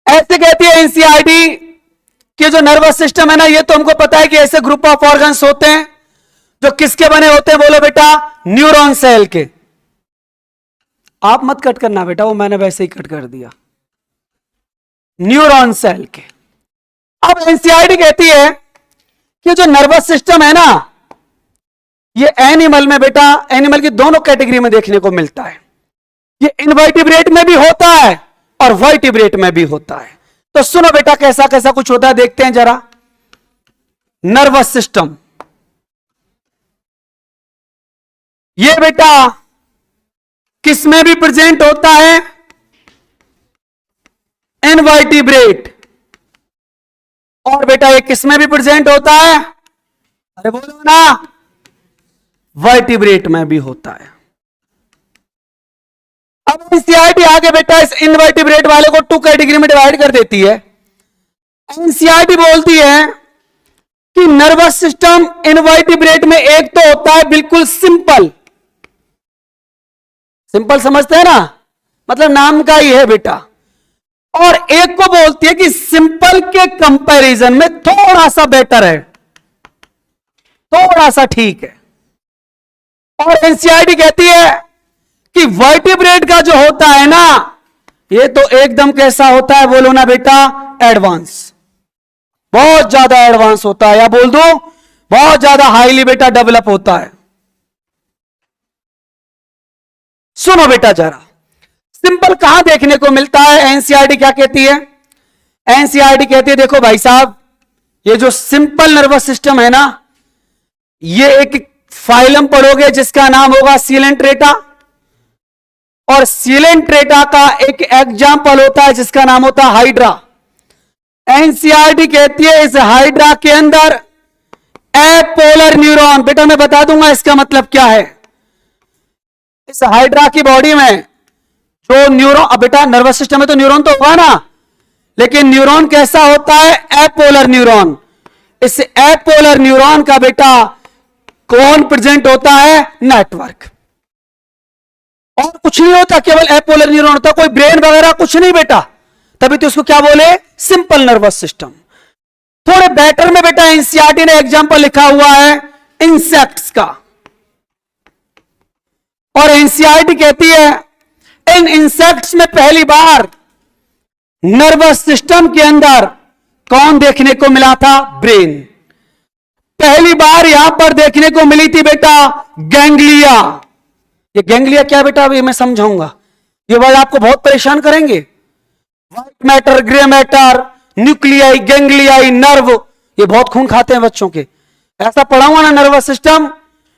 ऐसे कहती है एनसीईआरटी कि जो नर्वस सिस्टम है ना, ये तो हमको पता है कि ऐसे ग्रुप ऑफ ऑर्गन्स होते हैं जो किसके बने होते हैं बोलो बेटा? न्यूरॉन सेल के। आप मत कट करना बेटा, वो मैंने वैसे ही कट कर दिया, न्यूरॉन सेल के। अब एनसीईआरटी कहती है कि जो नर्वस सिस्टम है ना, ये एनिमल में बेटा, एनिमल की दोनों कैटेगरी में देखने को मिलता है। ये इनवर्टिब्रेट में भी होता है और वर्टिब्रेट में भी होता है। तो सुनो बेटा कैसा कैसा कुछ होता है, देखते हैं जरा। नर्वस सिस्टम ये बेटा किस में भी प्रेजेंट होता है? इनवर्टिब्रेट। और बेटा ये किस में भी प्रेजेंट होता है? अरे बोलो ना, वर्टिब्रेट में भी होता है। अब एनसीईआरटी आगे बेटा इस इनवर्टिब्रेट वाले को 2 कैटेगरी में डिवाइड कर देती है। एनसीईआरटी बोलती है कि नर्वस सिस्टम इनवर्टिब्रेट में एक तो होता है बिल्कुल सिंपल, सिंपल समझते हैं ना, मतलब नाम का ही है बेटा। और एक को बोलती है कि सिंपल के कंपैरिजन में थोड़ा सा बेटर है, थोड़ा सा ठीक है। और एनसीईआरटी कहती है कि वर्टिब्रेट का जो होता है ना, ये तो एकदम कैसा होता है बोलो ना बेटा? एडवांस, बहुत ज्यादा एडवांस होता है, या बोल दो बहुत ज्यादा हाईली बेटा डेवलप होता है। सुनो बेटा जरा, सिंपल कहां देखने को मिलता है? एनसीईआरटी क्या कहती है? एनसीईआरटी कहती है देखो भाई साहब, ये जो सिंपल नर्वस सिस्टम है ना, ये एक फाइलम पढ़ोगे जिसका नाम होगा सीलेंट्रेटा, और सीलेंट्रेटा का एक एग्जाम्पल होता है जिसका नाम होता है हाइड्रा। एनसीईआरटी कहती है इस हाइड्रा के अंदर एपोलर न्यूरॉन, बेटा मैं बता दूंगा इसका मतलब क्या है। इस हाइड्रा की बॉडी में जो न्यूरॉन, अब बेटा नर्वस सिस्टम में तो न्यूरॉन तो होगा ना, लेकिन न्यूरॉन कैसा होता है? एपोलर न्यूरॉन। इस एपोलर न्यूरॉन का बेटा कौन प्रेजेंट होता है? नेटवर्क। और कुछ नहीं होता, केवल एपोलर न्यूरॉन होता, कोई ब्रेन वगैरह कुछ नहीं बेटा, तभी तो उसको क्या बोले? Simple nervous system. थोड़े बेटर में बेटा एनसीईआरटी ने एग्जांपल लिखा हुआ है इंसेक्ट्स का, और एनसीईआरटी कहती है इन इंसेक्ट्स में पहली बार नर्वस सिस्टम के अंदर कौन देखने को मिला था? ब्रेन। पहली बार यहां पर देखने को मिली थी बेटा गैंग्लिया। ये गैंग्लिया क्या बेटा, अभी मैं समझाऊंगा, ये वर्ड आपको बहुत परेशान करेंगे। White matter, grey matter, nuclei, ganglia, nerve, ये बहुत खून खाते हैं बच्चों के। ऐसा पढ़ाऊंगा ना नर्वस सिस्टम,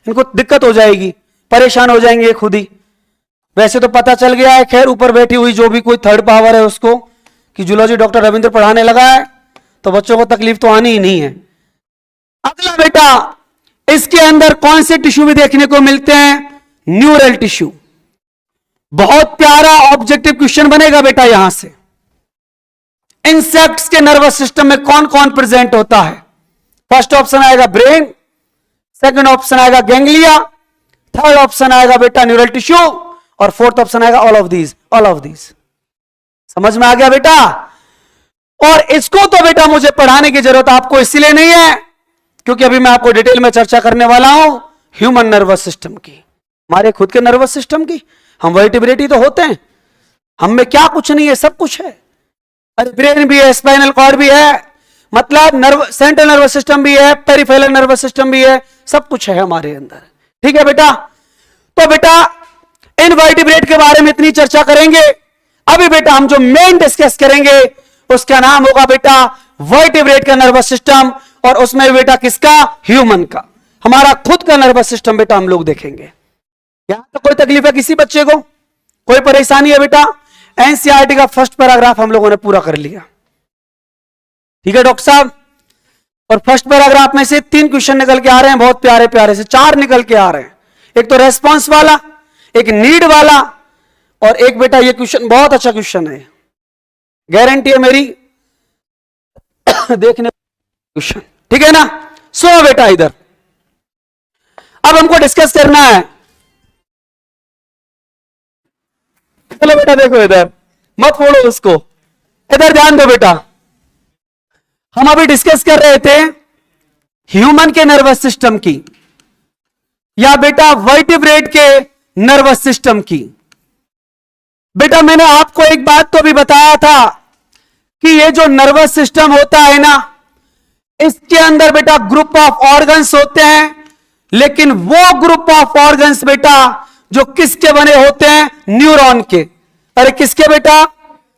इनको दिक्कत हो जाएगी, परेशान हो जाएंगे खुद ही। वैसे तो पता चल गया है, खैर ऊपर बैठी हुई जो भी कोई थर्ड पावर है उसको, कि जूलॉजी डॉक्टर रविंद्र पढ़ाने लगा है, तो बच्चों को तकलीफ तो आनी ही नहीं है। अगला बेटा, इसके अंदर कौन से टिश्यू भी देखने को मिलते हैं? Neural tissue. बहुत प्यारा ऑब्जेक्टिव क्वेश्चन बनेगा बेटा यहां से। इंसेक्ट्स के नर्वस सिस्टम में कौन कौन प्रेजेंट होता है? फर्स्ट ऑप्शन आएगा ब्रेन, सेकंड ऑप्शन आएगा गैंग्लिया, थर्ड ऑप्शन आएगा बेटा न्यूरल टिश्यू, और फोर्थ ऑप्शन आएगा all of these, all of these. समझ में आ गया बेटा? और इसको तो बेटा मुझे पढ़ाने की जरूरत आपको इसलिए नहीं है क्योंकि अभी मैं आपको डिटेल में चर्चा करने वाला हूं ह्यूमन नर्वस सिस्टम की, हमारे खुद के नर्वस सिस्टम की। हम वर्टिब्रेट ही तो होते हैं, हम में क्या कुछ नहीं है, सब कुछ है। अरे ब्रेन भी है, स्पाइनल कॉर्ड भी है, मतलब सेंट्रल नर्वस सिस्टम भी है, पेरिफेरल नर्वस सिस्टम भी है, सब कुछ है हमारे अंदर। ठीक है बेटा? तो बेटा इन वर्टिब्रेट के बारे में इतनी चर्चा करेंगे। अभी बेटा हम जो मेन डिस्कस करेंगे उसका नाम होगा बेटा वर्टिब्रेट का नर्वस सिस्टम, और उसमें बेटा किसका? ह्यूमन का, हमारा खुद का नर्वस सिस्टम बेटा हम लोग देखेंगे। यहां तो कोई तकलीफ है किसी बच्चे को? कोई परेशानी है बेटा? एनसीईआरटी का फर्स्ट पैराग्राफ हम लोगों ने पूरा कर लिया। ठीक है डॉक्टर साहब? और फर्स्ट पैराग्राफ में से 3 क्वेश्चन निकल के आ रहे हैं, बहुत प्यारे प्यारे से 4 निकल के आ रहे हैं। एक तो रेस्पॉन्स वाला, एक नीड वाला, और एक बेटा ये क्वेश्चन बहुत अच्छा क्वेश्चन है, गारंटी है मेरी देखने क्वेश्चन। ठीक है ना? सो बेटा इधर अब हमको डिस्कस करना है। चलो बेटा देखो इधर, मत फोड़ो उसको, इधर ध्यान दो बेटा। हम अभी डिस्कस कर रहे थे ह्यूमन के नर्वस सिस्टम की या बेटा वर्टिब्रेट के नर्वस सिस्टम की। बेटा मैंने आपको एक बात तो भी बताया था कि ये जो नर्वस सिस्टम होता है ना, इसके अंदर बेटा ग्रुप ऑफ ऑर्गन्स होते हैं, लेकिन वो ग्रुप ऑफ ऑर्गन्स बेटा जो किसके बने होते हैं? न्यूरॉन के। अरे किसके बेटा?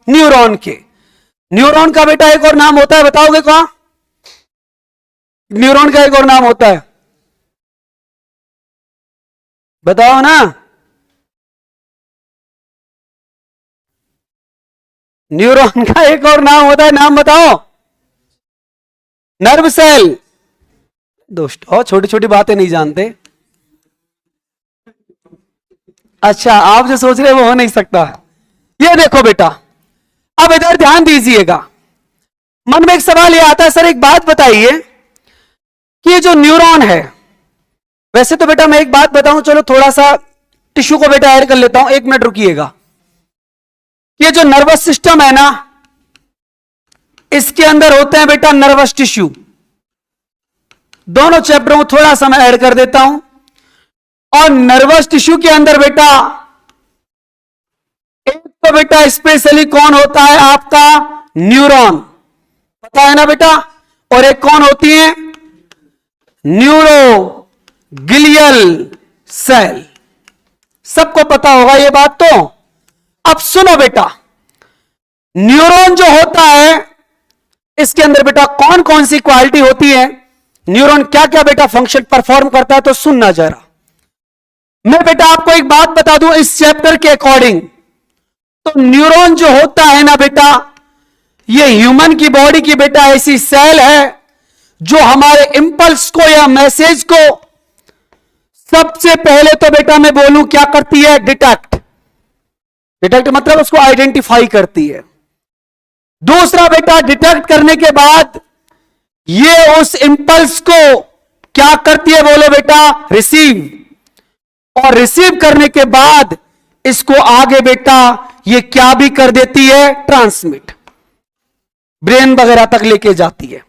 न्यूरॉन के। न्यूरॉन का बेटा एक और नाम होता है, बताओगे कौन? न्यूरॉन का एक और नाम होता है, बताओ ना। न्यूरॉन का एक और नाम होता है, नाम बताओ। Nerve cell. दोस्तों छोटी छोटी बातें नहीं जानते। अच्छा आप जो सोच रहे वो हो नहीं सकता। ये देखो बेटा, अब इधर ध्यान दीजिएगा। मन में एक सवाल ये आता है, सर एक बात बताइए कि ये जो न्यूरॉन है, वैसे तो बेटा मैं एक बात बताऊं, चलो थोड़ा सा टिश्यू को बेटा ऐड कर लेता हूं, 1 मिनट रुकिएगा। ये जो नर्वस सिस्टम है ना, इसके अंदर होते हैं बेटा नर्वस टिश्यू। दोनों चैप्टरों को थोड़ा सा मैं ऐड कर देता हूं। और नर्वस टिश्यू के अंदर बेटा एक तो बेटा स्पेशली कौन होता है? आपका न्यूरॉन, पता है ना बेटा। और एक कौन होती है? Neuroglial cell. सबको पता होगा ये बात। तो अब सुनो बेटा, न्यूरॉन जो होता है इसके अंदर बेटा कौन कौन सी क्वालिटी होती है, न्यूरॉन क्या क्या बेटा फंक्शन परफॉर्म करता है, तो सुनना जरा। मैं बेटा आपको एक बात बता दूं इस चैप्टर के अकॉर्डिंग, तो न्यूरॉन जो होता है ना बेटा, ये ह्यूमन की बॉडी की बेटा ऐसी सेल है जो हमारे इंपल्स को या मैसेज को सबसे पहले तो बेटा मैं बोलूं क्या करती है? डिटेक्ट। डिटेक्ट मतलब उसको आइडेंटिफाई करती है। दूसरा बेटा डिटेक्ट करने के बाद ये उस इंपल्स को क्या करती है? बोलो बेटा, रिसीव। और रिसीव करने के बाद इसको आगे बेटा ये क्या भी कर देती है? ट्रांसमिट, ब्रेन वगैरह तक लेके जाती है।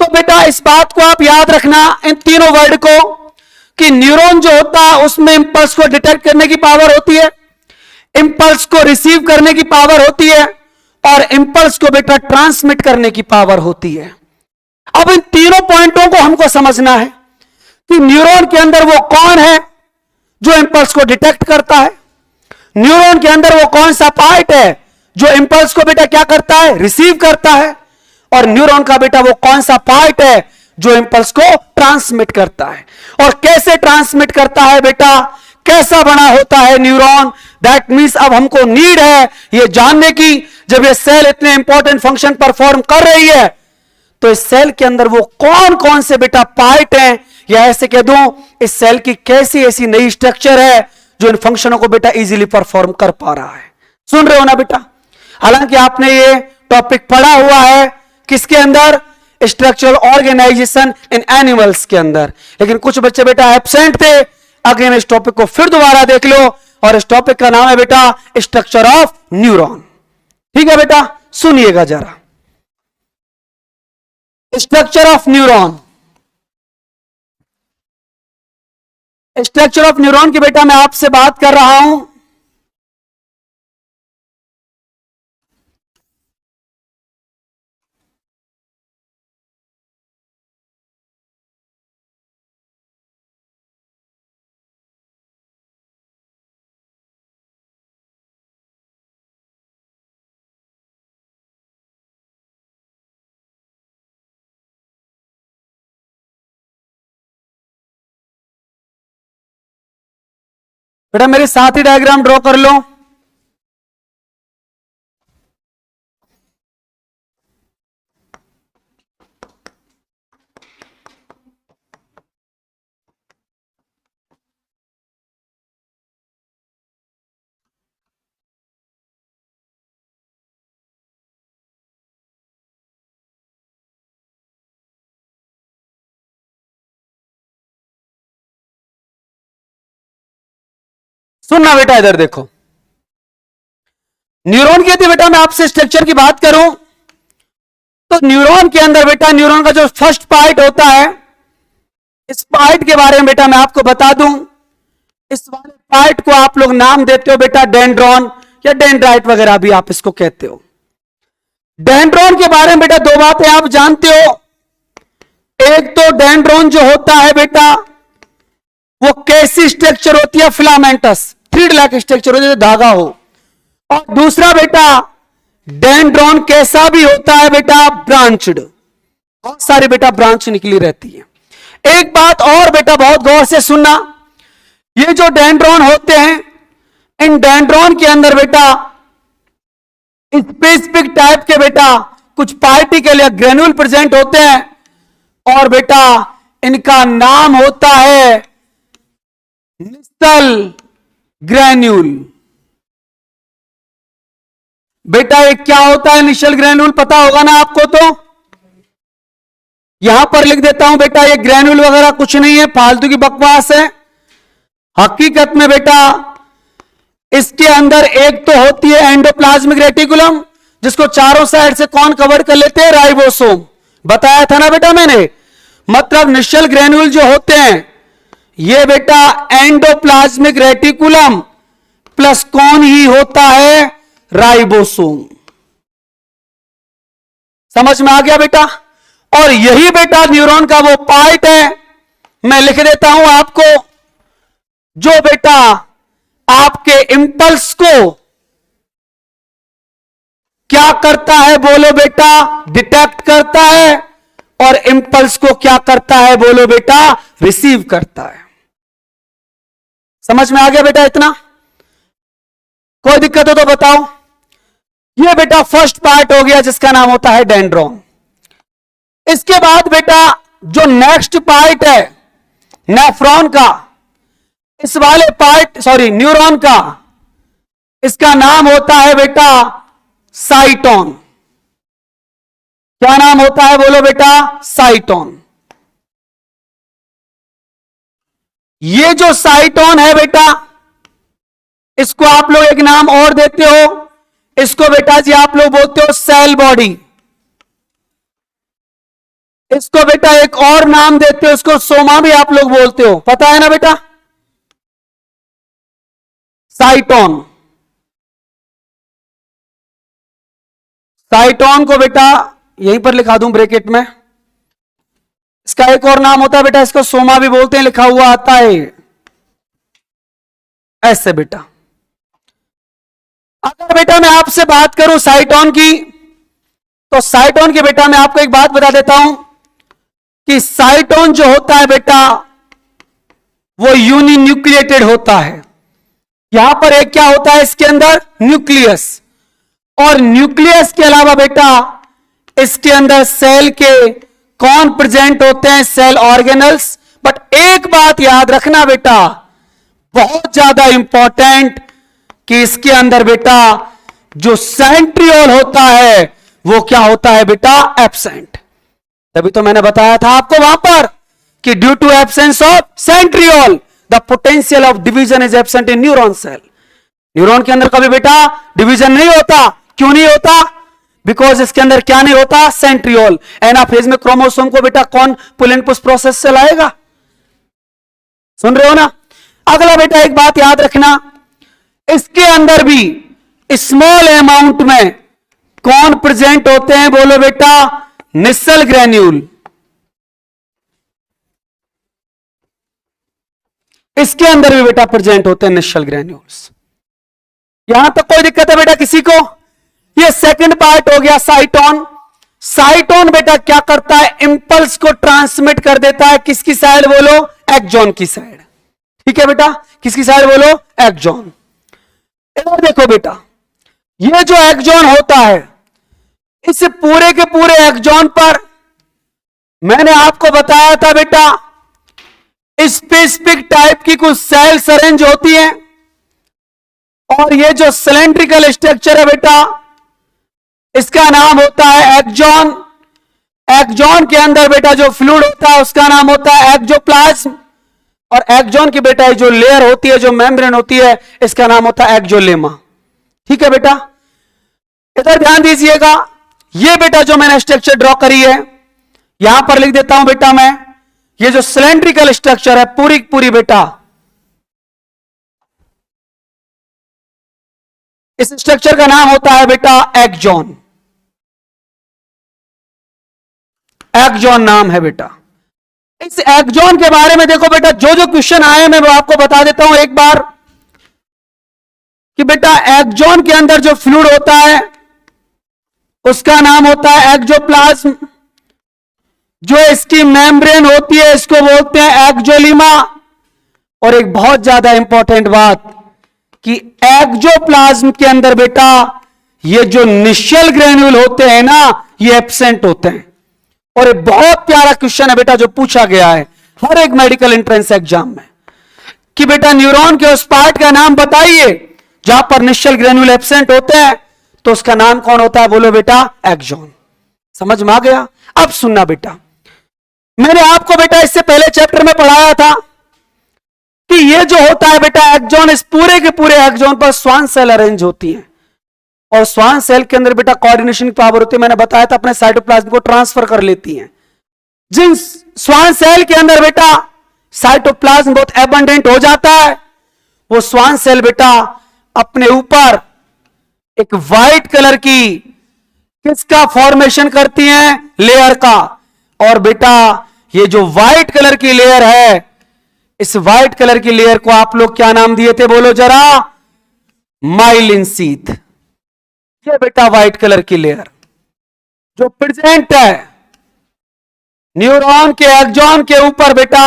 तो बेटा इस बात को आप याद रखना, इन तीनों वर्ड को, कि न्यूरॉन जो होता है उसमें इंपल्स को डिटेक्ट करने की पावर होती है, इंपल्स को रिसीव करने की पावर होती है, और इंपल्स को बेटा ट्रांसमिट करने की पावर होती है। अब इन तीनों पॉइंटों को हमको समझना है कि न्यूरॉन के अंदर वो कौन है जो इंपल्स को डिटेक्ट करता है, न्यूरॉन के अंदर वो कौन सा पार्ट है जो इंपल्स को बेटा क्या करता है? रिसीव करता है, और न्यूरॉन का बेटा वो कौन सा पार्ट है जो इंपल्स को ट्रांसमिट करता है। और कैसे ट्रांसमिट करता है बेटा, कैसा बना होता है न्यूरॉन, दैट मीन्स अब हमको नीड है ये जानने की। जब ये सेल इतने इंपॉर्टेंट फंक्शन परफॉर्म कर रही है तो इस सेल के अंदर वो कौन कौन से बेटा पार्ट हैं, या ऐसे कह दूं इस सेल की कैसी ऐसी नई स्ट्रक्चर है जो इन फंक्शनों को बेटा इजीली परफॉर्म कर पा रहा है। सुन रहे हो ना बेटा? हालांकि आपने ये टॉपिक पढ़ा हुआ है किसके अंदर? स्ट्रक्चरल ऑर्गेनाइजेशन इन एनिमल्स के अंदर, लेकिन कुछ बच्चे बेटा एब्सेंट थे। अगेन इस टॉपिक को फिर दोबारा देख लो, और इस टॉपिक का नाम है बेटा स्ट्रक्चर ऑफ न्यूरॉन। ठीक है बेटा, सुनिएगा जरा। Structure of neuron, structure of neuron की बेटा मैं आपसे बात कर रहा हूं। बेटा मेरे साथ ही डायग्राम ड्रॉ कर लो। सुनना बेटा, इधर देखो। न्यूरॉन की यदि बेटा मैं आपसे स्ट्रक्चर की बात करूं तो न्यूरॉन के अंदर बेटा, न्यूरॉन का जो फर्स्ट पार्ट होता है, इस पार्ट के बारे में बेटा मैं आपको बता दूं। इस वाले पार्ट को आप लोग नाम देते हो बेटा डेंड्रॉन या डेंड्राइट वगैरह भी आप इसको कहते हो। डेंड्रॉन के बारे में बेटा दो बातें आप जानते हो। एक तो डेंड्रॉन जो होता है बेटा वो कैसी स्ट्रक्चर होती है, फिलामेंटस, थ्रेड लाइक स्ट्रक्चर होती है, धागा हो। और दूसरा बेटा डेंड्रॉन कैसा भी होता है बेटा, ब्रांचड, बहुत सारी बेटा ब्रांच निकली रहती है। एक बात और बेटा बहुत गौर से सुनना, ये जो डेंड्रॉन होते हैं, इन डेंड्रॉन के अंदर बेटा स्पेसिफिक टाइप के बेटा कुछ पार्टिकल या ग्रेन्यूल प्रेजेंट होते हैं और बेटा इनका नाम होता है निस्टल ग्रेन्यूल। बेटा ये क्या होता है निस्टल ग्रेन्यूल, पता होगा ना आपको? तो यहां पर लिख देता हूं बेटा, ये ग्रेन्यूल वगैरह कुछ नहीं है, फालतू की बकवास है। हकीकत में बेटा इसके अंदर एक तो होती है एंडोप्लाज्मिक रेटिकुलम, जिसको चारों साइड से कौन कवर कर लेते हैं, राइबोसोम। बताया था ना बेटा मैंने। मतलब निश्चल ग्रेन्यूल जो होते हैं ये बेटा एंडोप्लाज्मिक रेटिकुलम प्लस कौन ही होता है, राइबोसोम। समझ में आ गया बेटा? और यही बेटा न्यूरॉन का वो पार्ट है, मैं लिख देता हूं आपको, जो बेटा आपके इंपल्स को क्या करता है बोलो बेटा, डिटेक्ट करता है, और इंपल्स को क्या करता है बोलो बेटा, रिसीव करता है। समझ में आ गया बेटा इतना? कोई दिक्कत हो तो बताओ। ये बेटा फर्स्ट पार्ट हो गया जिसका नाम होता है डेंड्रॉन। इसके बाद बेटा जो नेक्स्ट पार्ट है नेफ्रॉन का, इस वाले पार्ट न्यूरॉन का, इसका नाम होता है बेटा साइटोन। क्या नाम होता है बोलो बेटा, साइटोन। ये जो साइटोन है बेटा, इसको आप लोग एक नाम और देते हो, इसको बेटा जी आप लोग बोलते हो सेल बॉडी। इसको बेटा एक और नाम देते हो, इसको सोमा भी आप लोग बोलते हो, पता है ना बेटा, साइटोन। साइटोन को बेटा यहीं पर लिखा दूं ब्रैकेट में। इसका एक और नाम होता है बेटा, इसको सोमा भी बोलते हैं, लिखा हुआ आता है ऐसे बेटा। अगर बेटा मैं आपसे बात करूं साइटोन की, तो साइटोन की बेटा मैं आपको एक बात बता देता हूं कि साइटोन जो होता है बेटा वो यूनिन्यूक्लिएटेड होता है। यहां पर एक क्या होता है इसके अंदर, न्यूक्लियस। और न्यूक्लियस के अलावा बेटा इसके अंदर सेल के कौन प्रेजेंट होते हैं, सेल ऑर्गेनल्स। बट एक बात याद रखना बेटा, बहुत ज्यादा इंपॉर्टेंट, कि इसके अंदर बेटा जो सेंट्रियोल होता है वो क्या होता है बेटा, एब्सेंट। तभी तो मैंने बताया था आपको वहां पर कि due to absence of centriole the potential of division is absent in neuron cell. Neuron के अंदर कभी बेटा डिवीजन नहीं होता, क्यों नहीं होता? बिकॉज इसके अंदर क्या नहीं होता? सेंट्रियोल। एनाफेज में क्रोमोसोम को बेटा कौन पुल एंड पुश प्रोसेस से लाएगा? सुन रहे हो ना? अगला बेटा एक बात याद रखना, इसके अंदर भी स्मॉल अमाउंट में कौन प्रेजेंट होते हैं? बोलो बेटा, निसल ग्रेन्यूल। इसके अंदर भी बेटा प्रेजेंट होते हैं निश्चल ग्रेन्यूल्स। यहां तक कोई दिक्कत है बेटा किसी को? ये सेकंड पार्ट हो गया साइटोन। साइटोन बेटा क्या करता है? इंपल्स को ट्रांसमिट कर देता है किसकी साइड? बोलो, एक्सॉन की साइड। ठीक है बेटा, किसकी साइड? बोलो, एक्सॉन। इधर देखो बेटा, ये जो एक्सॉन होता है, इस पूरे के पूरे एक्सॉन पर मैंने आपको बताया था बेटा, स्पेसिफिक टाइप की कुछ सेल्स अरेंज होती हैं, और ये जो सिलेंड्रिकल स्ट्रक्चर है बेटा, इसका नाम होता है एक्सॉन। एक्सॉन के अंदर बेटा जो फ्लूइड होता है उसका नाम होता है एक्सोप्लाज्म, और एक्सॉन की बेटा जो लेयर होती है, जो मेम्ब्रेन होती है, इसका नाम होता है एक्सोलेमा। ठीक है बेटा, इधर ध्यान दीजिएगा, ये बेटा जो मैंने स्ट्रक्चर ड्रॉ करी है, यहां पर लिख देता हूं बेटा मैं, ये जो सिलेंड्रिकल स्ट्रक्चर है पूरी पूरी बेटा, इस स्ट्रक्चर का नाम होता है बेटा एक्सॉन। एक्सॉन नाम है बेटा। इस एक्सॉन के बारे में देखो बेटा, जो जो क्वेश्चन आए मैं वो आपको बता देता हूं एक बार, कि बेटा एक्सॉन के अंदर जो फ्लूइड होता है उसका नाम होता है एक्सोप्लाज्म। जो इसकी मेम्ब्रेन होती है इसको बोलते हैं एक्सोलीमा। और एक बहुत ज्यादा इंपॉर्टेंट बात, कि एक्सोप्लाज्म के अंदर बेटा ये जो निश्चल ग्रेन्यूल होते हैं ना, ये एब्सेंट होते हैं। और एक बहुत प्यारा क्वेश्चन है बेटा जो पूछा गया है हर एक मेडिकल एंट्रेंस एग्जाम में, कि बेटा न्यूरॉन के उस पार्ट का नाम बताइए जहां पर निश्चल ग्रेन्यूल एब्सेंट होते हैं, तो उसका नाम कौन होता है? बोलो बेटा, एक्सॉन। समझ में आ गया? अब सुनना बेटा, मैंने आपको बेटा इससे पहले चैप्टर में पढ़ाया था कि ये जो होता है बेटा एक्सॉन, इस पूरे के पूरे एक्सॉन पर स्वान सेल अरेंज होती है, और स्वान सेल के अंदर बेटा कोऑर्डिनेशन की पावर होती है। मैंने बताया था, अपने साइटोप्लाज्म को ट्रांसफर कर लेती हैं। जिन स्वान सेल के अंदर बेटा साइटोप्लाज्म बहुत एबंडेंट हो जाता है, वो स्वान सेल बेटा अपने ऊपर एक व्हाइट कलर की किसका फॉर्मेशन करती हैं? लेयर का। और बेटा ये जो व्हाइट कलर की लेयर है, इस व्हाइट कलर की लेयर को आप लोग क्या नाम दिए थे? बोलो जरा, माइलिन शीथ। ये बेटा व्हाइट कलर की लेयर जो प्रेजेंट है न्यूरॉन के एक्सॉन के ऊपर बेटा,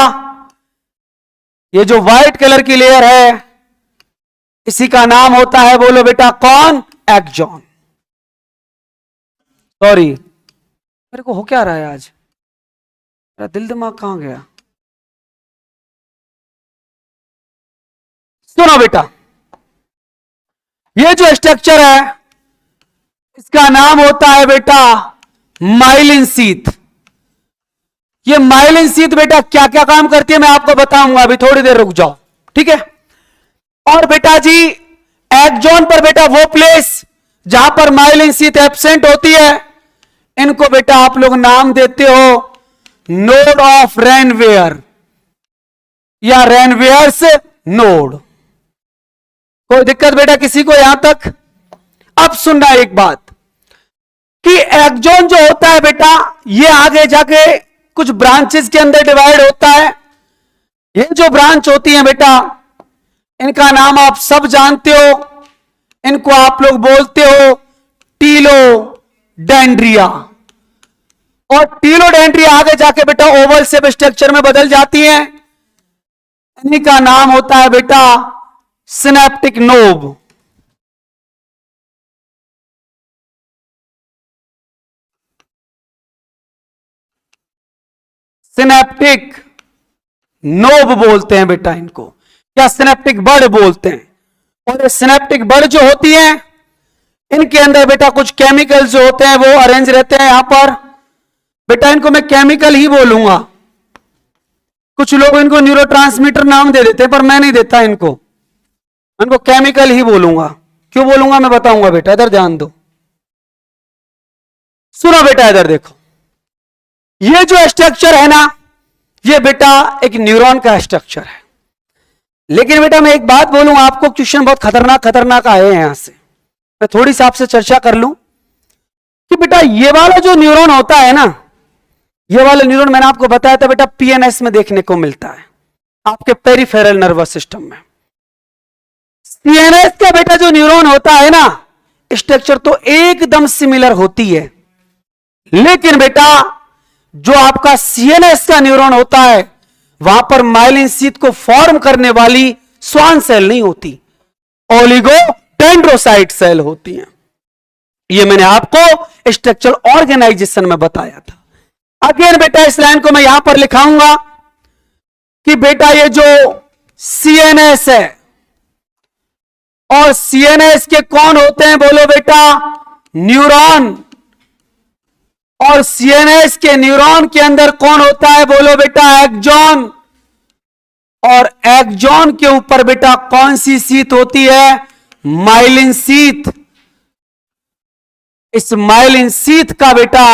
ये जो व्हाइट कलर की लेयर है, इसी का नाम होता है, बोलो बेटा, कौन? एक्सॉन। सॉरी, मेरे को हो क्या रहा है आज? मेरा दिल दिमाग कहां गया? सुनो बेटा, ये जो स्ट्रक्चर है इसका नाम होता है बेटा माइलिन शीथ। ये माइलिन शीथ बेटा क्या क्या काम करती है मैं आपको बताऊंगा, अभी थोड़ी देर रुक जाओ, ठीक है? और बेटा जी एक्सॉन पर बेटा वो प्लेस जहां पर माइलिन शीथ एब्सेंट होती है, इनको बेटा आप लोग नाम देते हो नोड ऑफ रेनवेयर या रेनवेयर्स नोड। कोई दिक्कत बेटा किसी को यहां तक? अब सुनना एक बात, कि एक्सॉन जो होता है बेटा, ये आगे जाके कुछ ब्रांचेस के अंदर डिवाइड होता है। ये जो ब्रांच होती है बेटा, इनका नाम आप सब जानते हो, इनको आप लोग बोलते हो टीलोडेंड्रिया। और टीलोडेंड्रिया आगे जाके बेटा ओवल शेप स्ट्रक्चर में बदल जाती हैं, इन्हीं का नाम होता है बेटा सिनेप्टिक नोब। सिनेप्टिक नोब बोलते हैं बेटा इनको, या सिनेप्टिक बर्ड बोलते हैं। और ये सिनेप्टिक बर्ड जो होती हैं, इनके अंदर बेटा कुछ केमिकल्स जो होते हैं वो अरेंज रहते हैं यहां पर बेटा, इनको मैं केमिकल ही बोलूंगा। कुछ लोग इनको न्यूरोट्रांसमीटर नाम दे देते हैं, पर मैं नहीं देता इनको केमिकल ही बोलूंगा। क्यों बोलूंगा मैं बताऊंगा बेटा, इधर ध्यान दो। सुनो बेटा, इधर देखो, ये जो स्ट्रक्चर है ना, ये बेटा एक न्यूरॉन का स्ट्रक्चर है। लेकिन बेटा मैं एक बात बोलूं आपको, क्वेश्चन बहुत खतरनाक खतरनाक आए हैं यहां से, मैं थोड़ी सी आपसे चर्चा कर लूं कि बेटा ये वाला जो न्यूरॉन होता है ना, ये वाला न्यूरॉन मैंने आपको बताया था बेटा पीएनएस में देखने को मिलता है, आपके पेरिफेरल नर्वस सिस्टम में। सीएनएस का बेटा जो न्यूरॉन होता है ना, स्ट्रक्चर तो एकदम सिमिलर होती है, लेकिन बेटा जो आपका सीएनएस का न्यूरॉन होता है वहां पर माइलिन शीथ को फॉर्म करने वाली स्वान सेल नहीं होती, ओलिगो डेंड्रोसाइट सेल होती हैं। ये मैंने आपको स्ट्रक्चरल ऑर्गेनाइजेशन में बताया था। अगेन बेटा इस लाइन को मैं यहां पर लिखाऊंगा कि बेटा ये जो सीएनएस है, और सीएनएस के कौन होते हैं बोलो बेटा, न्यूरॉन। और सीएनएस के न्यूरॉन के अंदर कौन होता है बोलो बेटा, एक्सॉन। और एक्सॉन के ऊपर बेटा कौन सी शीथ होती है, माइलिन शीथ। इस माइलिन शीथ का बेटा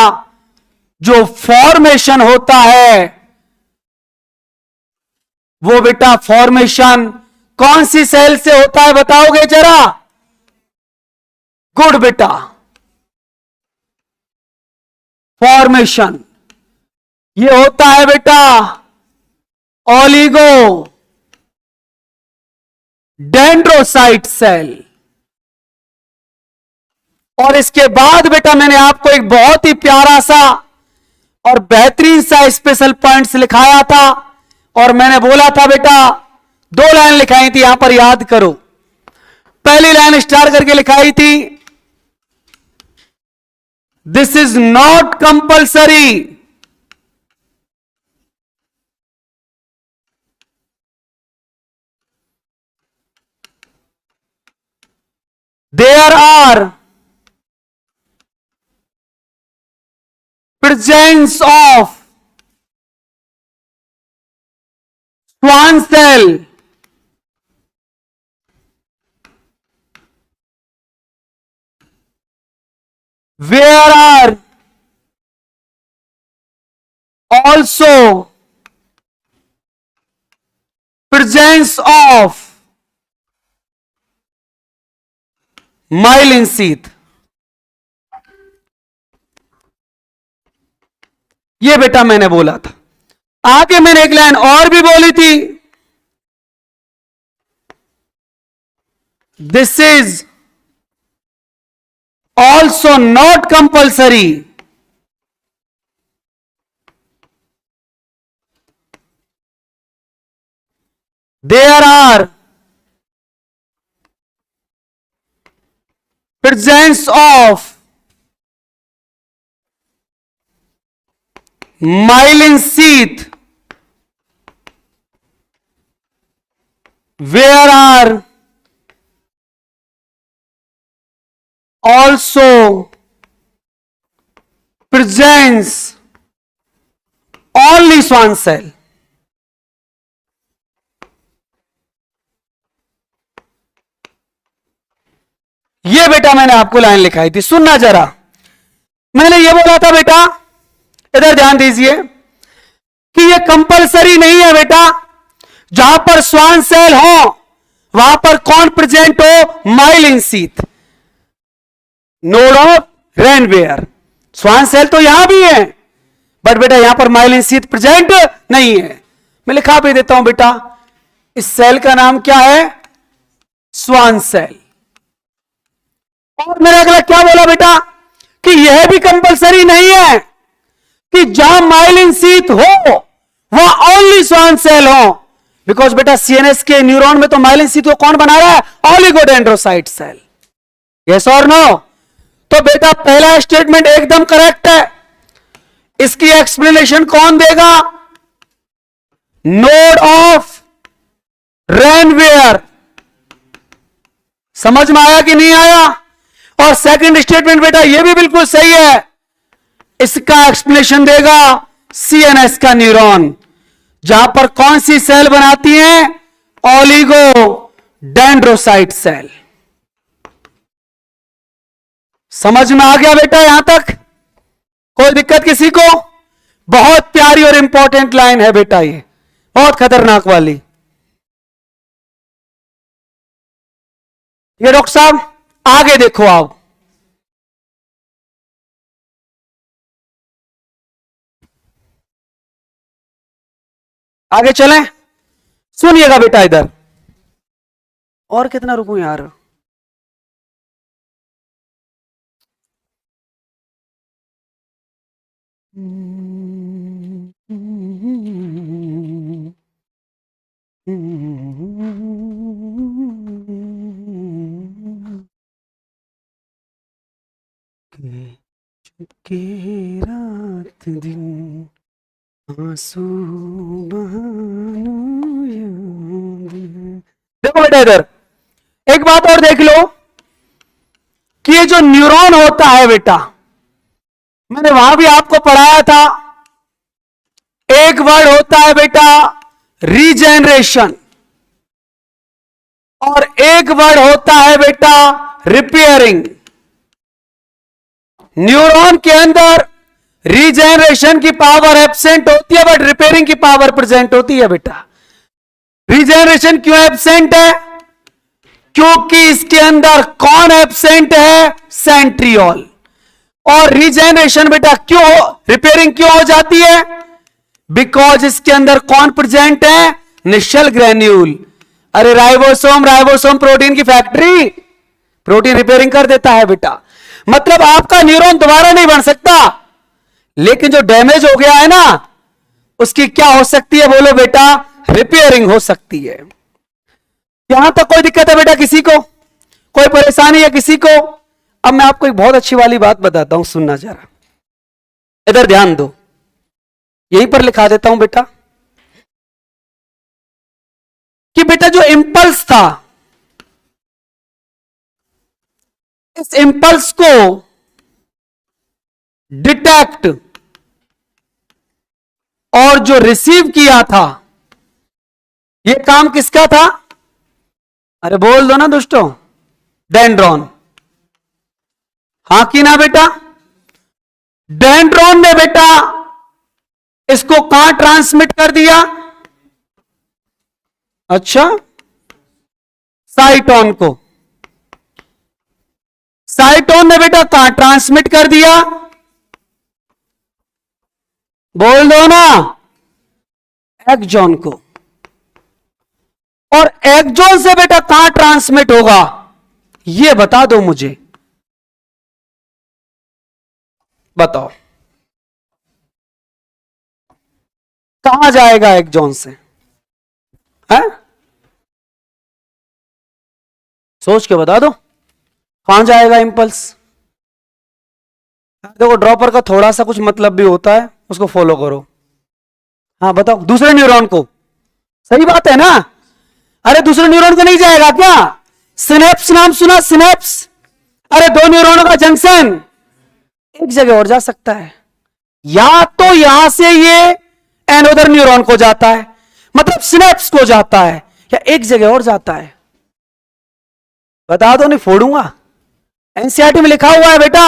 जो फॉर्मेशन होता है, वो बेटा फॉर्मेशन कौन सी सेल से होता है बताओगे जरा, गुड बेटा, फॉर्मेशन ये होता है बेटा ओलिगो डेंड्रोसाइट सेल। और इसके बाद बेटा मैंने आपको एक बहुत ही प्यारा सा और बेहतरीन सा स्पेशल पॉइंट्स लिखाया था, और मैंने बोला था बेटा 2 लाइन लिखाई थी, यहां पर याद करो। पहली लाइन स्टार करके लिखाई थी, this is not compulsory there are presence of Schwann cell where are also presence of myelin sheath। ये बेटा मैंने बोला था। आगे मैंने एक लाइन और भी बोली थी, this is also not compulsory there are presence of myelin sheath where are also presence only Schwann cell। ये बेटा मैंने आपको लाइन लिखाई थी, सुनना जरा। मैंने ये बोला था बेटा, इधर ध्यान दीजिए कि ये कंपलसरी नहीं है बेटा, जहां पर स्वान सेल हो वहां पर कौन प्रेजेंट हो, myelin sheath, node of Ranvier. Schwann cell तो यहां भी है, बट बेटा यहां पर माइलिन शीथ प्रेजेंट नहीं है। मैं लिखा भी देता हूं बेटा, इस सेल का नाम क्या है, स्वान सेल। और मैंने अगला क्या बोला बेटा कि यह भी कंपलसरी नहीं है कि जहां माइलिन शीथ हो वहां ओनली स्वान सेल हो, बिकॉज बेटा सीएनएस के न्यूरॉन में तो माइलिन शीथ को कौन बना रहा है, ओलिगोडेंड्रोसाइट सेल। यस और नो? तो बेटा पहला स्टेटमेंट एकदम करेक्ट है। इसकी एक्सप्लेनेशन कौन देगा, नोड ऑफ रेनवेयर। समझ में आया कि नहीं आया? और सेकंड स्टेटमेंट बेटा ये भी बिल्कुल सही है, इसका एक्सप्लेनेशन देगा सीएनएस का न्यूरॉन, जहां पर कौन सी सेल बनाती है, ओलिगो डेंड्रोसाइट सेल। समझ में आ गया बेटा यहां तक? किसी को? बहुत प्यारी और इंपॉर्टेंट लाइन है बेटा, ये बहुत खतरनाक वाली। ये डॉक्टर साहब आगे देखो आप, आगे चलें, सुनिएगा बेटा इधर। और कितना रुकूं यार? के रात दिन आंसू बहाना याद है। देखो बेटा इधर एक बात और देख लो कि ये जो न्यूरॉन होता है बेटा, मैंने वहां भी आपको पढ़ाया था, एक वर्ड होता है बेटा रीजेनरेशन, और एक वर्ड होता है बेटा रिपेयरिंग। न्यूरॉन के अंदर रीजेनरेशन की पावर एब्सेंट होती है, बट रिपेयरिंग की पावर प्रेजेंट होती है बेटा। रीजेनरेशन क्यों एब्सेंट है? क्योंकि इसके अंदर कौन एब्सेंट है? सेंट्रियोल। और रीजेनरेशन बेटा क्यों, रिपेयरिंग क्यों हो जाती है? बिकॉज इसके अंदर कौन प्रेजेंट है? निश्चल ग्रेन्यूल। अरे राइबोसोम, राइबोसोम प्रोटीन की फैक्ट्री, प्रोटीन रिपेयरिंग कर देता है बेटा। मतलब आपका न्यूरॉन दोबारा नहीं बन सकता, लेकिन जो डैमेज हो गया है ना, उसकी क्या हो सकती है बोलो बेटा? रिपेयरिंग हो सकती है। यहां तक कोई दिक्कत है बेटा किसी को? कोई परेशानी है किसी को? अब मैं आपको एक बहुत अच्छी वाली बात बताता हूं, सुनना जरा, इधर ध्यान दो, यहीं पर लिखा देता हूं बेटा कि बेटा जो इंपल्स था, इस इंपल्स को डिटेक्ट और जो रिसीव किया था, यह काम किसका था? अरे बोल दो ना दोस्तों, डेंड्रॉन। हां कि ना बेटा? डेंड्रॉन ने बेटा इसको कहां ट्रांसमिट कर दिया? अच्छा, साइटोन को। साइटोन ने बेटा कहां ट्रांसमिट कर दिया? बोल दो ना, एक्सॉन को। और एक्सॉन से बेटा कहां ट्रांसमिट होगा, यह बता दो मुझे, बताओ कहां जाएगा एक्सॉन से? है, सोच के बता दो कहां जाएगा इंपल्स। देखो ड्रॉपर का थोड़ा सा कुछ मतलब भी होता है, उसको फॉलो करो। हाँ बताओ, दूसरे न्यूरॉन को। सही बात है ना? अरे दूसरे न्यूरॉन को नहीं जाएगा क्या? सिनेप्स नाम सुना? सिनेप्स, अरे दो न्यूरॉनों का जंक्शन एक जगह और जा सकता है, या तो यहां से ये एनोदर न्यूरॉन को जाता है, मतलब सिनेप्स को जाता है, या एक जगह और जाता है। बता दो, नहीं फोड़ूंगा। एनसीईआरटी में लिखा हुआ है बेटा,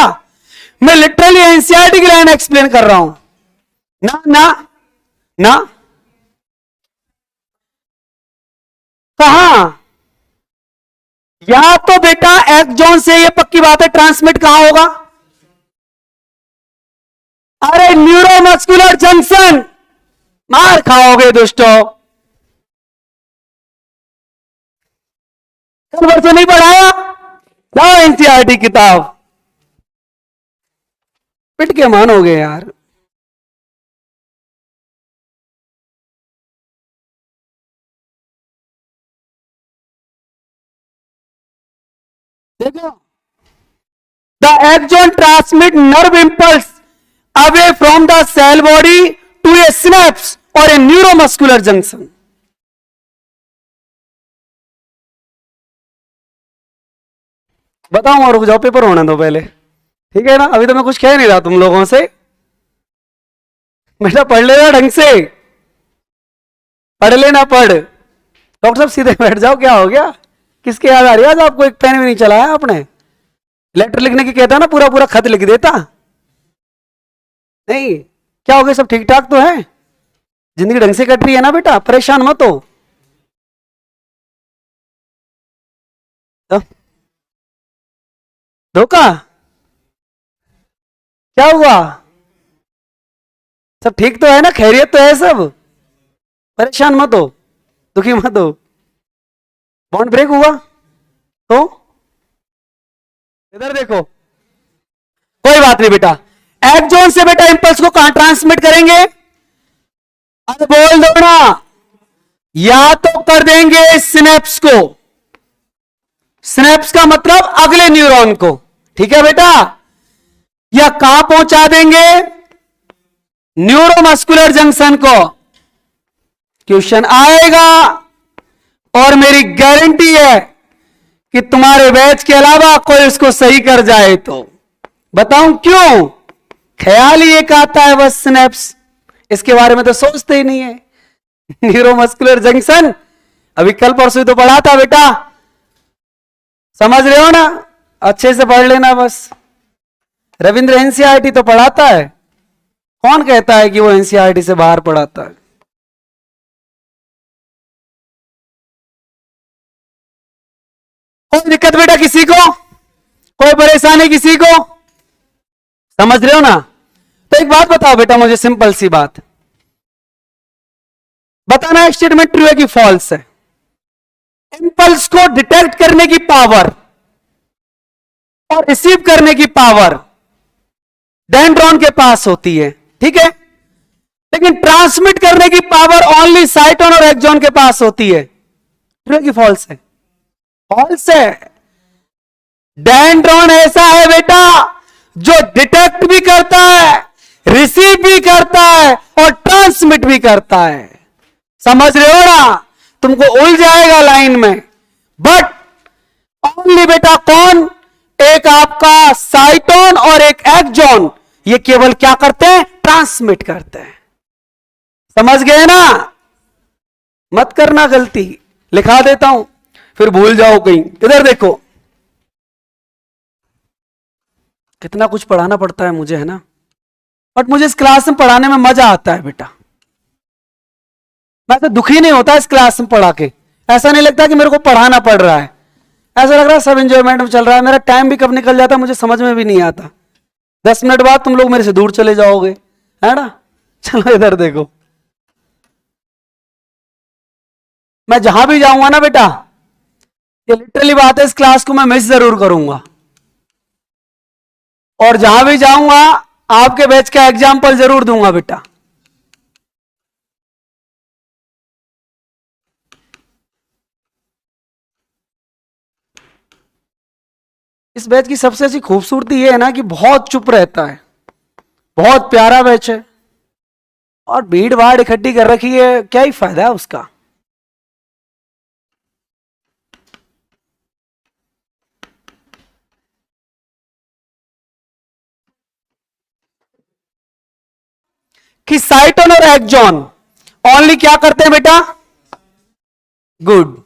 मैं लिटरली एनसीईआरटी की लाइन एक्सप्लेन कर रहा हूं ना। ना ना, कहां? या तो बेटा एक्सॉन से, ये पक्की बात है, ट्रांसमिट कहां होगा? अरे न्यूरोमस्कुलर जंक्शन। मार खाओगे दोस्तों, कल वर्षों नहीं पढ़ाया? लाओ एनसीईआरटी किताब, पिट के मानोगे यार। देखो, the axon transmit nerve impulse away from the cell body to a synapse or a neuromuscular junction. बताऊं और रुक जाओ, पेपर होने दो पहले, ठीक है ना? अभी तो मैं कुछ कह नहीं रहा तुम लोगों से, बेटा पढ़ लेना ढंग से, पढ़ लेना, पढ़। डॉक्टर साहब सीधे बैठ जाओ, क्या हो गया? किसकी याद आ रही है आज आपको? एक पेन भी नहीं चलाया आपने? लेटर लिखने की कहता ना, पूरा पूरा खत लिख देता। नहीं, क्या हो गया, सब ठीक ठाक तो है, जिंदगी ढंग से कट रही है ना बेटा, परेशान मत हो। तो धोखा क्या हुआ, सब ठीक तो है ना, खैरियत तो है सब, परेशान मत हो, दुखी मत हो। बॉन्ड ब्रेक हुआ तो इधर देखो, कोई बात नहीं बेटा, एक्सॉन से बेटा इंपल्स को कहां ट्रांसमिट करेंगे, अब बोल दो ना, या तो कर देंगे सिनेप्स को, सिनेप्स का मतलब अगले न्यूरॉन को, ठीक है बेटा, या कहां पहुंचा देंगे, न्यूरोमस्कुलर जंक्शन को। क्वेश्चन आएगा और मेरी गारंटी है कि तुम्हारे बैच के अलावा कोई उसको सही कर जाए तो। बताऊं क्यों, ख्याल ही एक आता है बस सिनेप्स, इसके बारे में तो सोचते ही नहीं है। न्यूरोमस्कुलर जंक्शन अभी कल परसों तो पढ़ा था बेटा, समझ रहे हो ना, अच्छे से पढ़ लेना बस। रविंद्र एनसीईआरटी तो पढ़ाता है, कौन कहता है कि वो एनसीईआरटी से बाहर पढ़ाता है। कोई दिक्कत बेटा किसी को, कोई परेशानी किसी को, समझ रहे हो ना। तो एक बात बताओ बेटा मुझे, सिंपल सी बात बताना, स्टेटमेंट ट्रू है कि फॉल्स है। इंपल्स को डिटेक्ट करने की पावर और रिसीव करने की पावर डेंड्रॉन के पास होती है, ठीक है, लेकिन ट्रांसमिट करने की पावर ओनली साइटोन और एक्सॉन के पास होती है। ट्रू है कि फॉल्स है, फॉल्स है। डेंड्रॉन ऐसा है बेटा जो डिटेक्ट भी करता है, रिसीव भी करता है और ट्रांसमिट भी करता है, समझ रहे हो ना, तुमको उलझ जाएगा लाइन में। बट ओनली बेटा कौन, एक आपका साइटोन और एक एक्सॉन, ये केवल क्या करते हैं, ट्रांसमिट करते हैं, समझ गए ना। मत करना गलती, लिखा देता हूं फिर भूल जाओ कहीं। इधर देखो, कितना कुछ पढ़ाना पड़ता है मुझे, है ना, बट मुझे इस क्लास में पढ़ाने में मजा आता है बेटा। मैं तो दुखी नहीं होता इस क्लास में पढ़ा के, ऐसा नहीं लगता कि मेरे को पढ़ाना पड़ रहा है, ऐसा लग रहा है सब एंजॉयमेंट में चल रहा है। मेरा टाइम भी कब निकल जाता है मुझे समझ में भी नहीं आता, 10 मिनट बाद तुम लोग मेरे से दूर चले जाओगे, है ना। चलो इधर देखो, मैं जहां भी जाऊंगा ना बेटा, ये लिटरली बात है, इस क्लास को मैं मिस जरूर करूंगा, और जहां भी जाऊंगा आपके बैच का एग्जाम्पल जरूर दूंगा बेटा। इस बैच की सबसे अच्छी खूबसूरती यह है ना कि बहुत चुप रहता है, बहुत प्यारा बैच है, और भीड़ भाड़ इकट्ठी कर रखी है, क्या ही फायदा है उसका। कि साइटोन और एक्सॉन ओनली क्या करते हैं बेटा, गुड,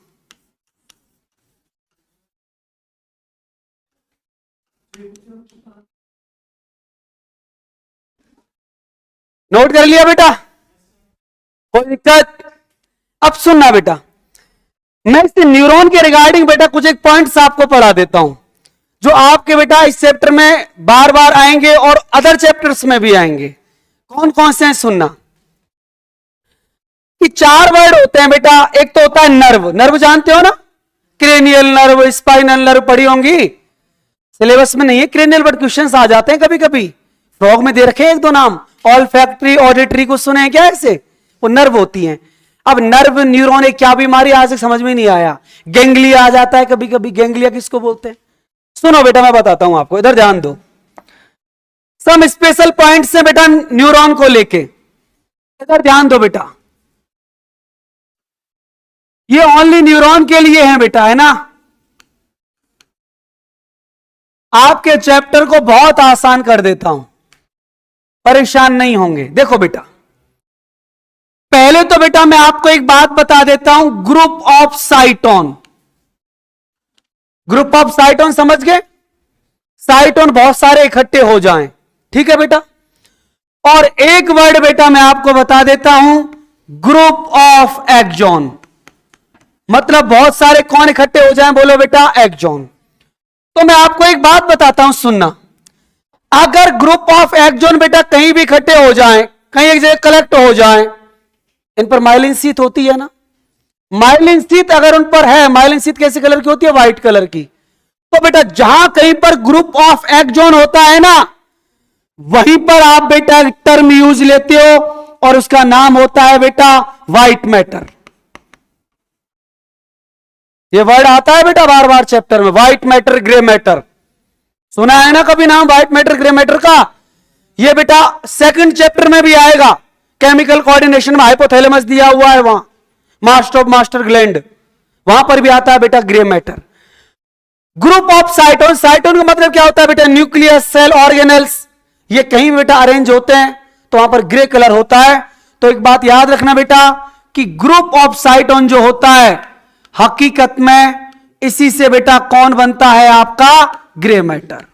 नोट कर लिया बेटा, कोई दिक्कत। अब सुनना बेटा, मैं इस न्यूरॉन के रिगार्डिंग बेटा कुछ एक पॉइंट्स आपको पढ़ा देता हूं, जो आपके बेटा इस चैप्टर में बार बार आएंगे और अदर चैप्टर्स में भी आएंगे। कौन कौन से हैं सुनना, कि 4 वर्ड होते हैं बेटा, एक तो होता है नर्व, नर्व जानते हो ना, क्रेनियल नर्व, स्पाइनल नर्व पढ़ी होंगी, सिलेबस में नहीं है क्रेनियल, बट क्वेश्चंस आ जाते हैं कभी कभी, फ्रॉग में दे रखे हैं 1-2 नाम, ऑल फैक्ट्री ऑडिटरी को सुने हैं क्या ऐसे, वो नर्व होती हैं। अब नर्व न्यूरॉन एक क्या बीमारी आज तक समझ में नहीं आया, गैंग्लिया आ जाता है कभी कभी, गैंग्लिया किसको बोलते हैं, सुनो बेटा मैं बताता हूं आपको, इधर ध्यान दो, सम स्पेशल पॉइंट्स है बेटा न्यूरॉन को लेके, इधर ध्यान दो बेटा, ये ओनली न्यूरॉन के लिए है बेटा, है ना। आपके चैप्टर को बहुत आसान कर देता हूं, परेशान नहीं होंगे। देखो बेटा, पहले तो बेटा मैं आपको एक बात बता देता हूं, ग्रुप ऑफ साइटोन, ग्रुप ऑफ साइटोन समझ गए, साइटोन बहुत सारे इकट्ठे हो जाएं, ठीक है बेटा, और एक वर्ड बेटा मैं आपको बता देता हूं, ग्रुप ऑफ एक्सॉन। मतलब बहुत सारे कौन इकट्ठे हो जाएं, बोलो बेटा एक्सॉन। तो मैं आपको एक बात बताता हूं, सुनना। अगर ग्रुप ऑफ एक्सॉन बेटा कहीं भी इकट्ठे हो जाएं, कहीं एक जगह कलेक्ट हो जाएं, इन पर माइलिन शीथ होती है ना। माइलिन शीथ अगर उन पर है, माइलिन शीथ कैसे कलर की होती है, व्हाइट कलर की। तो बेटा जहां कहीं पर ग्रुप ऑफ एक्सॉन होता है ना, वहीं पर आप बेटा टर्म यूज लेते हो और उसका नाम होता है बेटा व्हाइट मैटर। ये वर्ड आता है बेटा बार बार चैप्टर में, व्हाइट मैटर, ग्रे मैटर। सुना है ना कभी नाम व्हाइट मैटर, ग्रे मैटर का? ये बेटा सेकंड चैप्टर में भी आएगा, केमिकल कोऑर्डिनेशन में हाइपोथैलेमस दिया हुआ है, वहां मास्टर ऑफ मास्टर ग्लैंड, वहां पर भी आता है बेटा ग्रे मैटर। ग्रुप ऑफ साइटोन, साइटोन का मतलब क्या होता है बेटा, न्यूक्लियस, सेल, ऑर्गेनेल्स। ये कहीं बेटा अरेंज होते हैं तो वहां पर ग्रे कलर होता है। तो एक बात याद रखना बेटा कि ग्रुप ऑफ साइटोन जो होता है, हकीकत में इसी से बेटा कौन बनता है, आपका ग्रे मैटर।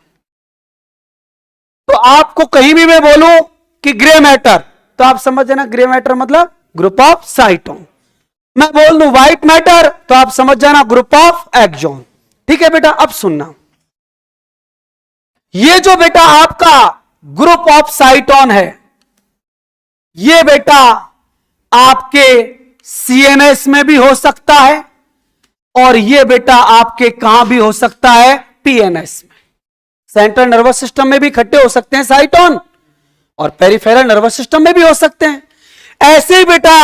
तो आपको कहीं भी मैं बोलूं कि ग्रे मैटर, तो आप समझ जाना ग्रे मैटर मतलब ग्रुप ऑफ साइटोन। मैं बोल दूं व्हाइट मैटर, तो आप समझ जाना ग्रुप ऑफ एक्सॉन। ठीक है बेटा, अब सुनना, ये जो बेटा आपका ग्रुप ऑफ साइटोन है, ये बेटा आपके सीएनएस में भी हो सकता है और ये बेटा आपके कहां भी हो सकता है, पीएनएस में। सेंट्रल नर्वस सिस्टम में भी इकट्ठे हो सकते हैं साइटोन और पेरिफेरल नर्वस सिस्टम में भी हो सकते हैं। ऐसे ही बेटा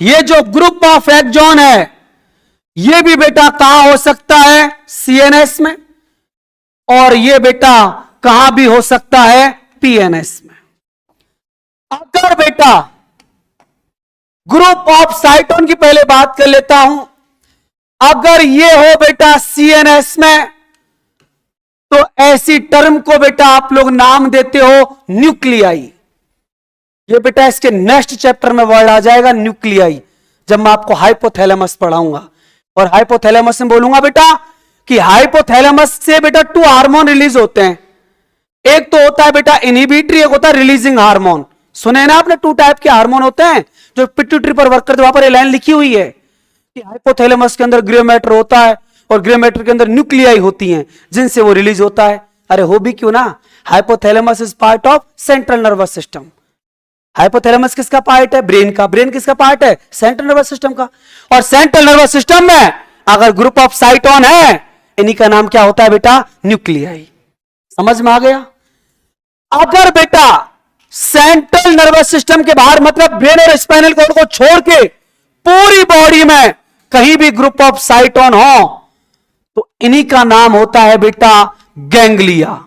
ये जो ग्रुप ऑफ एक्सॉन है, ये भी बेटा कहां हो सकता है, सीएनएस में, और ये बेटा कहां भी हो सकता है, पीएनएस में। अगर बेटा ग्रुप ऑफ साइटोन की पहले बात कर लेता हूं, अगर ये हो बेटा सीएनएस में, तो ऐसी टर्म को बेटा आप लोग नाम देते हो न्यूक्लियाई। ये बेटा इसके नेक्स्ट चैप्टर में वर्ड आ जाएगा न्यूक्लियाई, जब मैं आपको हाइपोथैलेमस पढ़ाऊंगा। और हाइपोथैलेमस में बोलूंगा बेटा कि हाइपोथैलेमस से बेटा 2 हार्मोन रिलीज होते हैं। एक तो होता है बेटा इनहिबिटरी, एक होता है रिलीजिंग हार्मोन। सुने ना आपने, 2 टाइप के हार्मोन होते हैं जो पिट्यूटरी पर वर्क करते हैं। वहां पर ये लाइन लिखी हुई है कि हाइपोथैलेमस के अंदर ग्रे मैटर होता है और ग्रे मैटर के अंदर न्यूक्लियाई होती हैं जिनसे वो रिलीज होता है। अरे हो भी क्यों ना, hypothalamus is part of central nervous system. Hypothalamus किसका पार्ट है, ब्रेन का। ब्रेन किसका पार्ट है, सेंट्रल नर्वस सिस्टम का। और सेंट्रल नर्वस सिस्टम में अगर ग्रुप ऑफ साइटोन है, इन्हीं का नाम क्या होता है बेटा, न्यूक्लियाई। समझ में आ गया? अगर बेटा सेंट्रल नर्वस सिस्टम के बाहर, मतलब ब्रेन और स्पाइनल कॉर्ड को छोड़ के पूरी बॉडी में कहीं भी ग्रुप ऑफ साइटोन हो, तो इन्हीं का नाम होता है बेटा गैंग्लिया।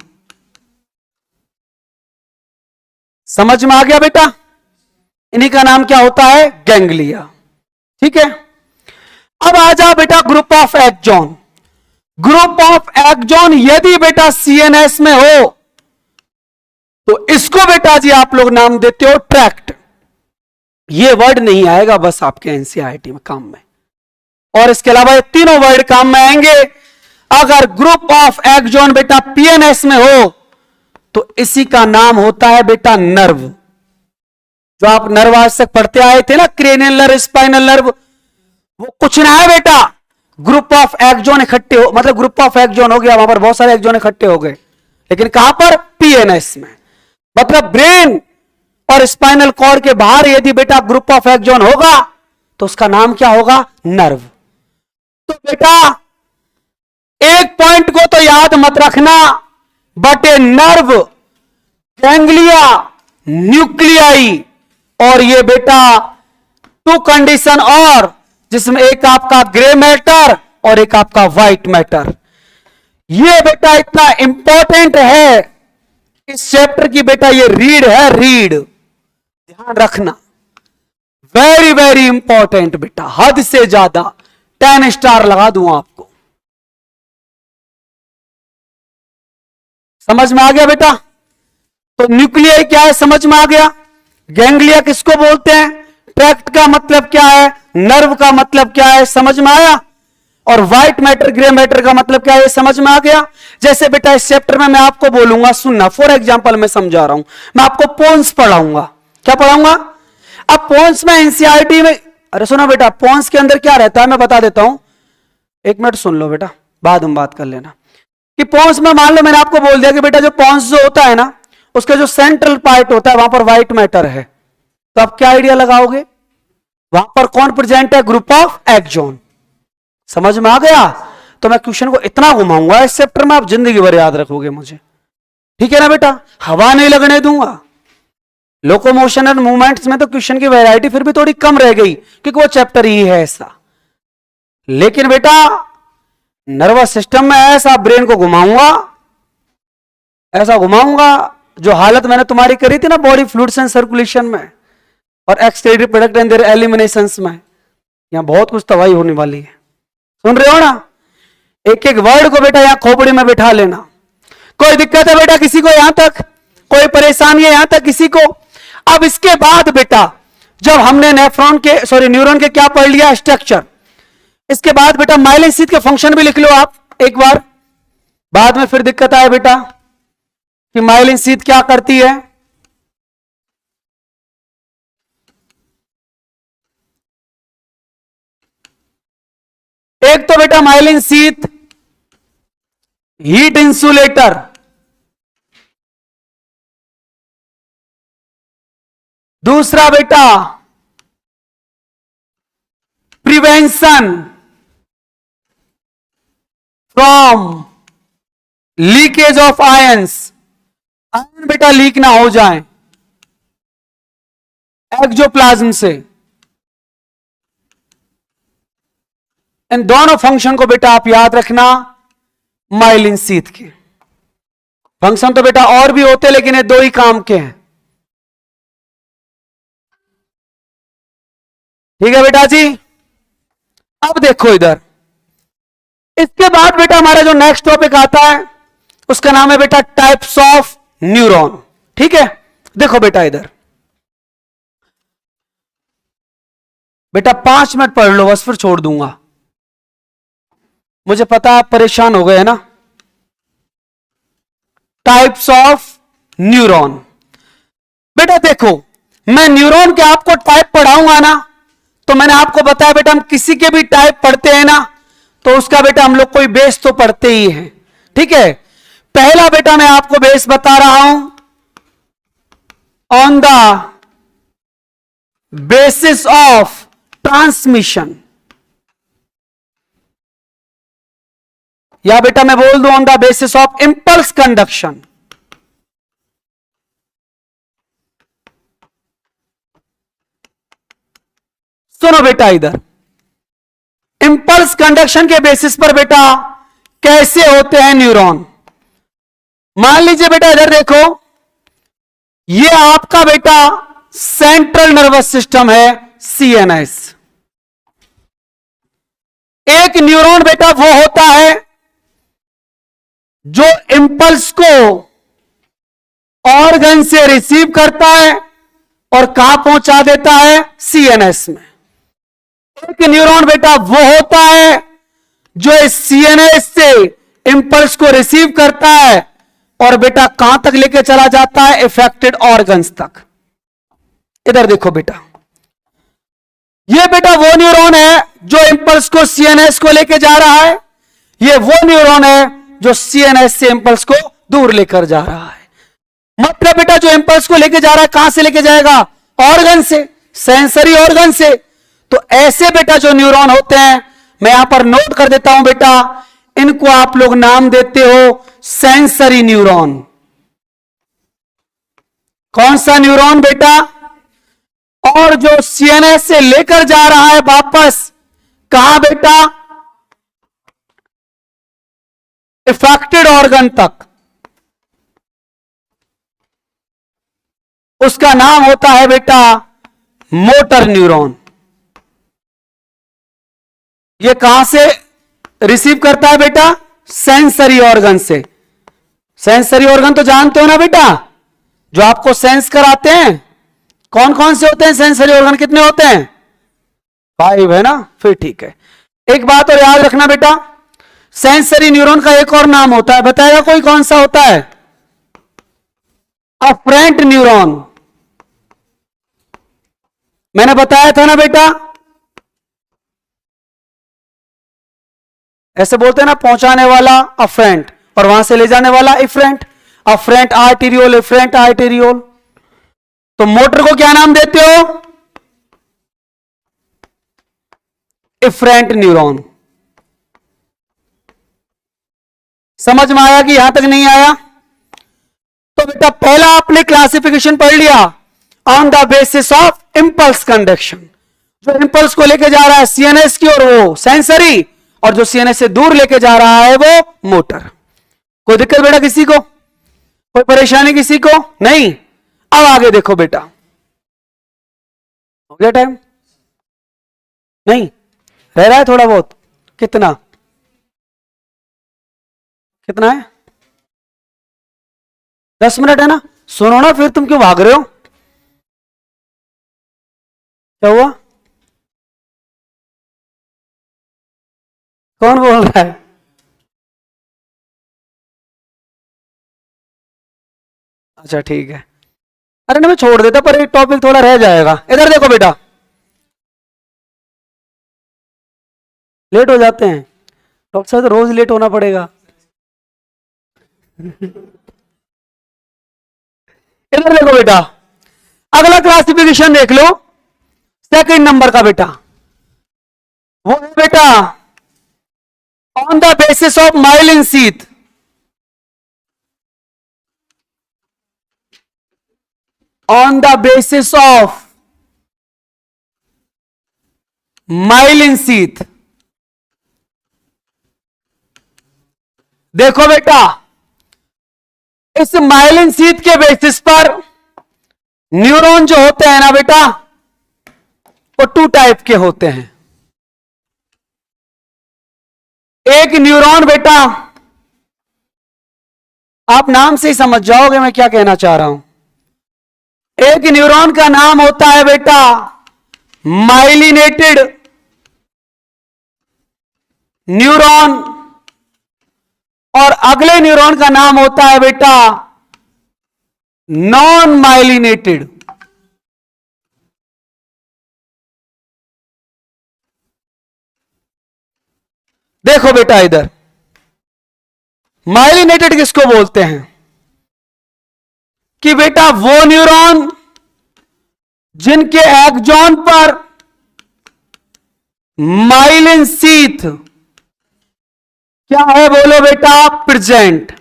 समझ में आ गया बेटा? इन्हीं का नाम क्या होता है, गैंग्लिया। ठीक है, अब आ जाओ बेटा group of axon. Group of axon यदि बेटा सीएनएस में हो, तो इसको बेटा जी आप लोग नाम देते हो ट्रैक्ट। ये वर्ड नहीं आएगा बस आपके एनसीईआरटी में काम में, और इसके अलावा ये तीनों वर्ड काम में आएंगे। अगर ग्रुप ऑफ एक्सॉन बेटा पीएनएस में हो, तो इसी का नाम होता है बेटा नर्व। जो आप नर्व आज तक पढ़ते आए थे ना, क्रेनियल नर्व, स्पाइनल नर्व, वो कुछ ना है बेटा, ग्रुप ऑफ एक्सॉन इकट्ठे हो, मतलब ग्रुप ऑफ एक्सॉन हो गया, वहां पर बहुत सारे एक्सॉन इकट्ठे हो गए, लेकिन कहां पर, पीएनएस में। मतलब ब्रेन और स्पाइनल कॉर्ड के बाहर यदि बेटा ग्रुप ऑफ एक्सॉन होगा, तो उसका नाम क्या होगा, नर्व। तो बेटा एक पॉइंट को तो याद मत रखना, but a nerve, ganglia, nuclei, और ये बेटा 2 कंडीशन और, जिसमें एक आपका ग्रे मैटर और एक आपका व्हाइट मैटर। ये बेटा इतना इंपॉर्टेंट है इस चैप्टर की बेटा, ये रीड है, रीड, ध्यान रखना, वेरी वेरी इंपॉर्टेंट बेटा, हद से ज्यादा। 10 स्टार लगा दूं आपको। समझ में आ गया बेटा? तो न्यूक्लियाई क्या है, समझ में आ गया। गैंग्लिया किसको बोलते हैं, ट्रैक्ट का मतलब क्या है, नर्व का मतलब क्या है, समझ में आया। और व्हाइट मैटर ग्रे मैटर का मतलब क्या है, ये समझ में आ गया। जैसे बेटा इस चैप्टर में मैं आपको बोलूंगा, सुनना, फॉर एग्जांपल मैं समझा रहा हूं, मैं आपको पोन्स पढ़ाऊंगा। क्या पढ़ाऊंगा? अब पोन्स में एनसीईआरटी में, अरे सुनो बेटा, पोन्स के अंदर क्या रहता है मैं बता देता हूं, एक मिनट सुन लो बेटा, बाद में बात कर लेना। कि पोन्स में मान लो मैंने आपको बोल दिया कि बेटा जो पोन्स जो होता है ना, उसका जो सेंट्रल पार्ट होता है वहां पर व्हाइट मैटर है, तो आप क्या आइडिया लगाओगे, वहां पर कौन प्रेजेंट है, ग्रुप ऑफ एक्सॉन। समझ में आ गया? तो मैं क्वेश्चन को इतना घुमाऊंगा इस चैप्टर में, आप जिंदगी भर याद रखोगे मुझे, ठीक है ना बेटा। हवा नहीं लगने दूंगा। लोकोमोशन एंड मूवमेंट्स में तो क्वेश्चन की वैरायटी फिर भी थोड़ी कम रह गई, क्योंकि वो चैप्टर ही है ऐसा। लेकिन बेटा नर्वस सिस्टम में ऐसा ब्रेन को घुमाऊंगा, ऐसा घुमाऊंगा, जो हालत मैंने तुम्हारी करी थी ना बॉडी फ्लूइड्स एंड सर्कुलेशन में और excretory product and their eliminations में, यहां बहुत कुछ तबाही होने वाली है। सुन रहे हो ना? एक एक वर्ड को बेटा यहां खोपड़ी में बिठा लेना। कोई दिक्कत है बेटा किसी को यहां तक? कोई परेशानी है यहां तक किसी को? अब इसके बाद बेटा जब हमने न्यूरॉन के क्या पढ़ लिया, स्ट्रक्चर, इसके बाद बेटा माइलिन शीथ के फंक्शन भी लिख लो आप एक बार, बाद में फिर दिक्कत आए बेटा कि माइलिन शीथ क्या करती है। एक तो बेटा माइलिन शीथ हीट इंसुलेटर, दूसरा बेटा prevention from leakage of ions, ion बेटा लीक ना हो जाए एक्सोप्लाज्म से। इन दोनों फंक्शन को बेटा आप याद रखना माइलिन शीथ के। फंक्शन तो बेटा और भी होते लेकिन ये दो ही काम के हैं, ठीक है बेटा जी। अब देखो इधर, इसके बाद बेटा हमारा जो नेक्स्ट टॉपिक आता है उसका नाम है बेटा टाइप्स ऑफ न्यूरॉन, ठीक है। देखो बेटा इधर, बेटा 5 मिनट पढ़ लो बस, फिर छोड़ दूंगा। मुझे पता आप परेशान हो गए है ना। टाइप्स ऑफ न्यूरॉन, बेटा देखो मैं न्यूरॉन के आपको टाइप पढ़ाऊंगा ना, तो मैंने आपको बताया बेटा हम किसी के भी टाइप पढ़ते हैं ना, तो उसका बेटा हम लोग कोई बेस तो पढ़ते ही हैं, ठीक है। पहला बेटा मैं आपको बेस बता रहा हूं, on the basis of transmission, या बेटा मैं बोल दूं on the basis of impulse conduction. सुनो बेटा इधर, इंपल्स कंडक्शन के बेसिस पर बेटा कैसे होते हैं न्यूरॉन। मान लीजिए बेटा इधर देखो, ये आपका बेटा सेंट्रल नर्वस सिस्टम है सीएनएस। एक न्यूरॉन बेटा वो होता है जो इंपल्स को ऑर्गन से रिसीव करता है और कहां पहुंचा देता है, सीएनएस में। एक न्यूरॉन बेटा वो होता है जो इस सीएनएस से इंपल्स को रिसीव करता है और बेटा कहां तक लेके चला जाता है, इफेक्टेड ऑर्गन्स तक। इधर देखो बेटा, ये बेटा वो न्यूरॉन है जो इंपल्स को सीएनएस को लेके जा रहा है, ये वो न्यूरॉन है जो सीएनएस से इंपल्स को दूर लेकर जा रहा है। मतलब बेटा जो इंपल्स को लेके जा रहा है कहां से लेके जाएगा, ऑर्गन से, सेंसरी ऑर्गन से। तो ऐसे बेटा जो न्यूरॉन होते हैं, मैं यहां पर नोट कर देता हूं बेटा, इनको आप लोग नाम देते हो सेंसरी न्यूरॉन। कौन सा न्यूरॉन बेटा, और जो सीएनएस से लेकर जा रहा है वापस कहां बेटा, इफेक्टेड ऑर्गन तक, उसका नाम होता है बेटा मोटर न्यूरॉन। ये कहां से रिसीव करता है बेटा, सेंसरी ऑर्गन से। सेंसरी ऑर्गन तो जानते हो ना बेटा, जो आपको सेंस कराते हैं, कौन कौन से होते हैं सेंसरी ऑर्गन, कितने होते हैं, 5 है ना, फिर ठीक है। एक बात और याद रखना बेटा, सेंसरी न्यूरॉन का एक और नाम होता है, बताएगा कोई कौन सा होता है? Afferent neuron. मैंने बताया था ना बेटा, ऐसे बोलते हैं ना, पहुंचाने वाला अफरेंट और वहां से ले जाने वाला efferent. Afferent arteriole, efferent arteriole. तो मोटर को क्या नाम देते हो? Efferent neuron. समझ में आया कि यहां तक नहीं आया? तो बेटा पहला आपने क्लासिफिकेशन पढ़ लिया on the basis of impulse conduction. जो इंपल्स को लेके जा रहा है सीएनएस की और वो सेंसरी, और जो सीएनएस से दूर लेके जा रहा है वो मोटर। कोई दिक्कत बेटा किसी को? कोई परेशानी किसी को? नहीं। अब आगे देखो बेटा, हो गया टाइम? नहीं रह रहा है थोड़ा बहुत। कितना कितना है? 10 मिनट है ना। सुनो ना, फिर तुम क्यों भाग रहे हो? क्या हुआ? कौन बोल रहा है? अच्छा ठीक है। अरे ना मैं छोड़ देता, पर एक टॉपिक थोड़ा रह जाएगा। इधर देखो बेटा, लेट हो जाते हैं डॉक्टर साहब, तो रोज लेट होना पड़ेगा। इधर देखो बेटा, अगला क्लासिफिकेशन देख लो, सेकंड नंबर का बेटा, वो है बेटा on the basis of myelin sheath. On the basis of myelin sheath. देखो बेटा, इस माइलिन शीथ के बेसिस पर न्यूरॉन जो होते हैं ना बेटा, वो 2 टाइप के होते हैं। एक न्यूरॉन बेटा, आप नाम से ही समझ जाओगे मैं क्या कहना चाह रहा हूं। एक न्यूरॉन का नाम होता है बेटा माइलिनेटेड न्यूरॉन, और अगले न्यूरॉन का नाम होता है बेटा नॉन माइलिनेटेड। देखो बेटा इधर, माइलिनेटेड किसको बोलते हैं? कि बेटा वो न्यूरॉन जिनके एक्सॉन पर माइलिन शीथ क्या है बोलो बेटा? प्रेजेंट।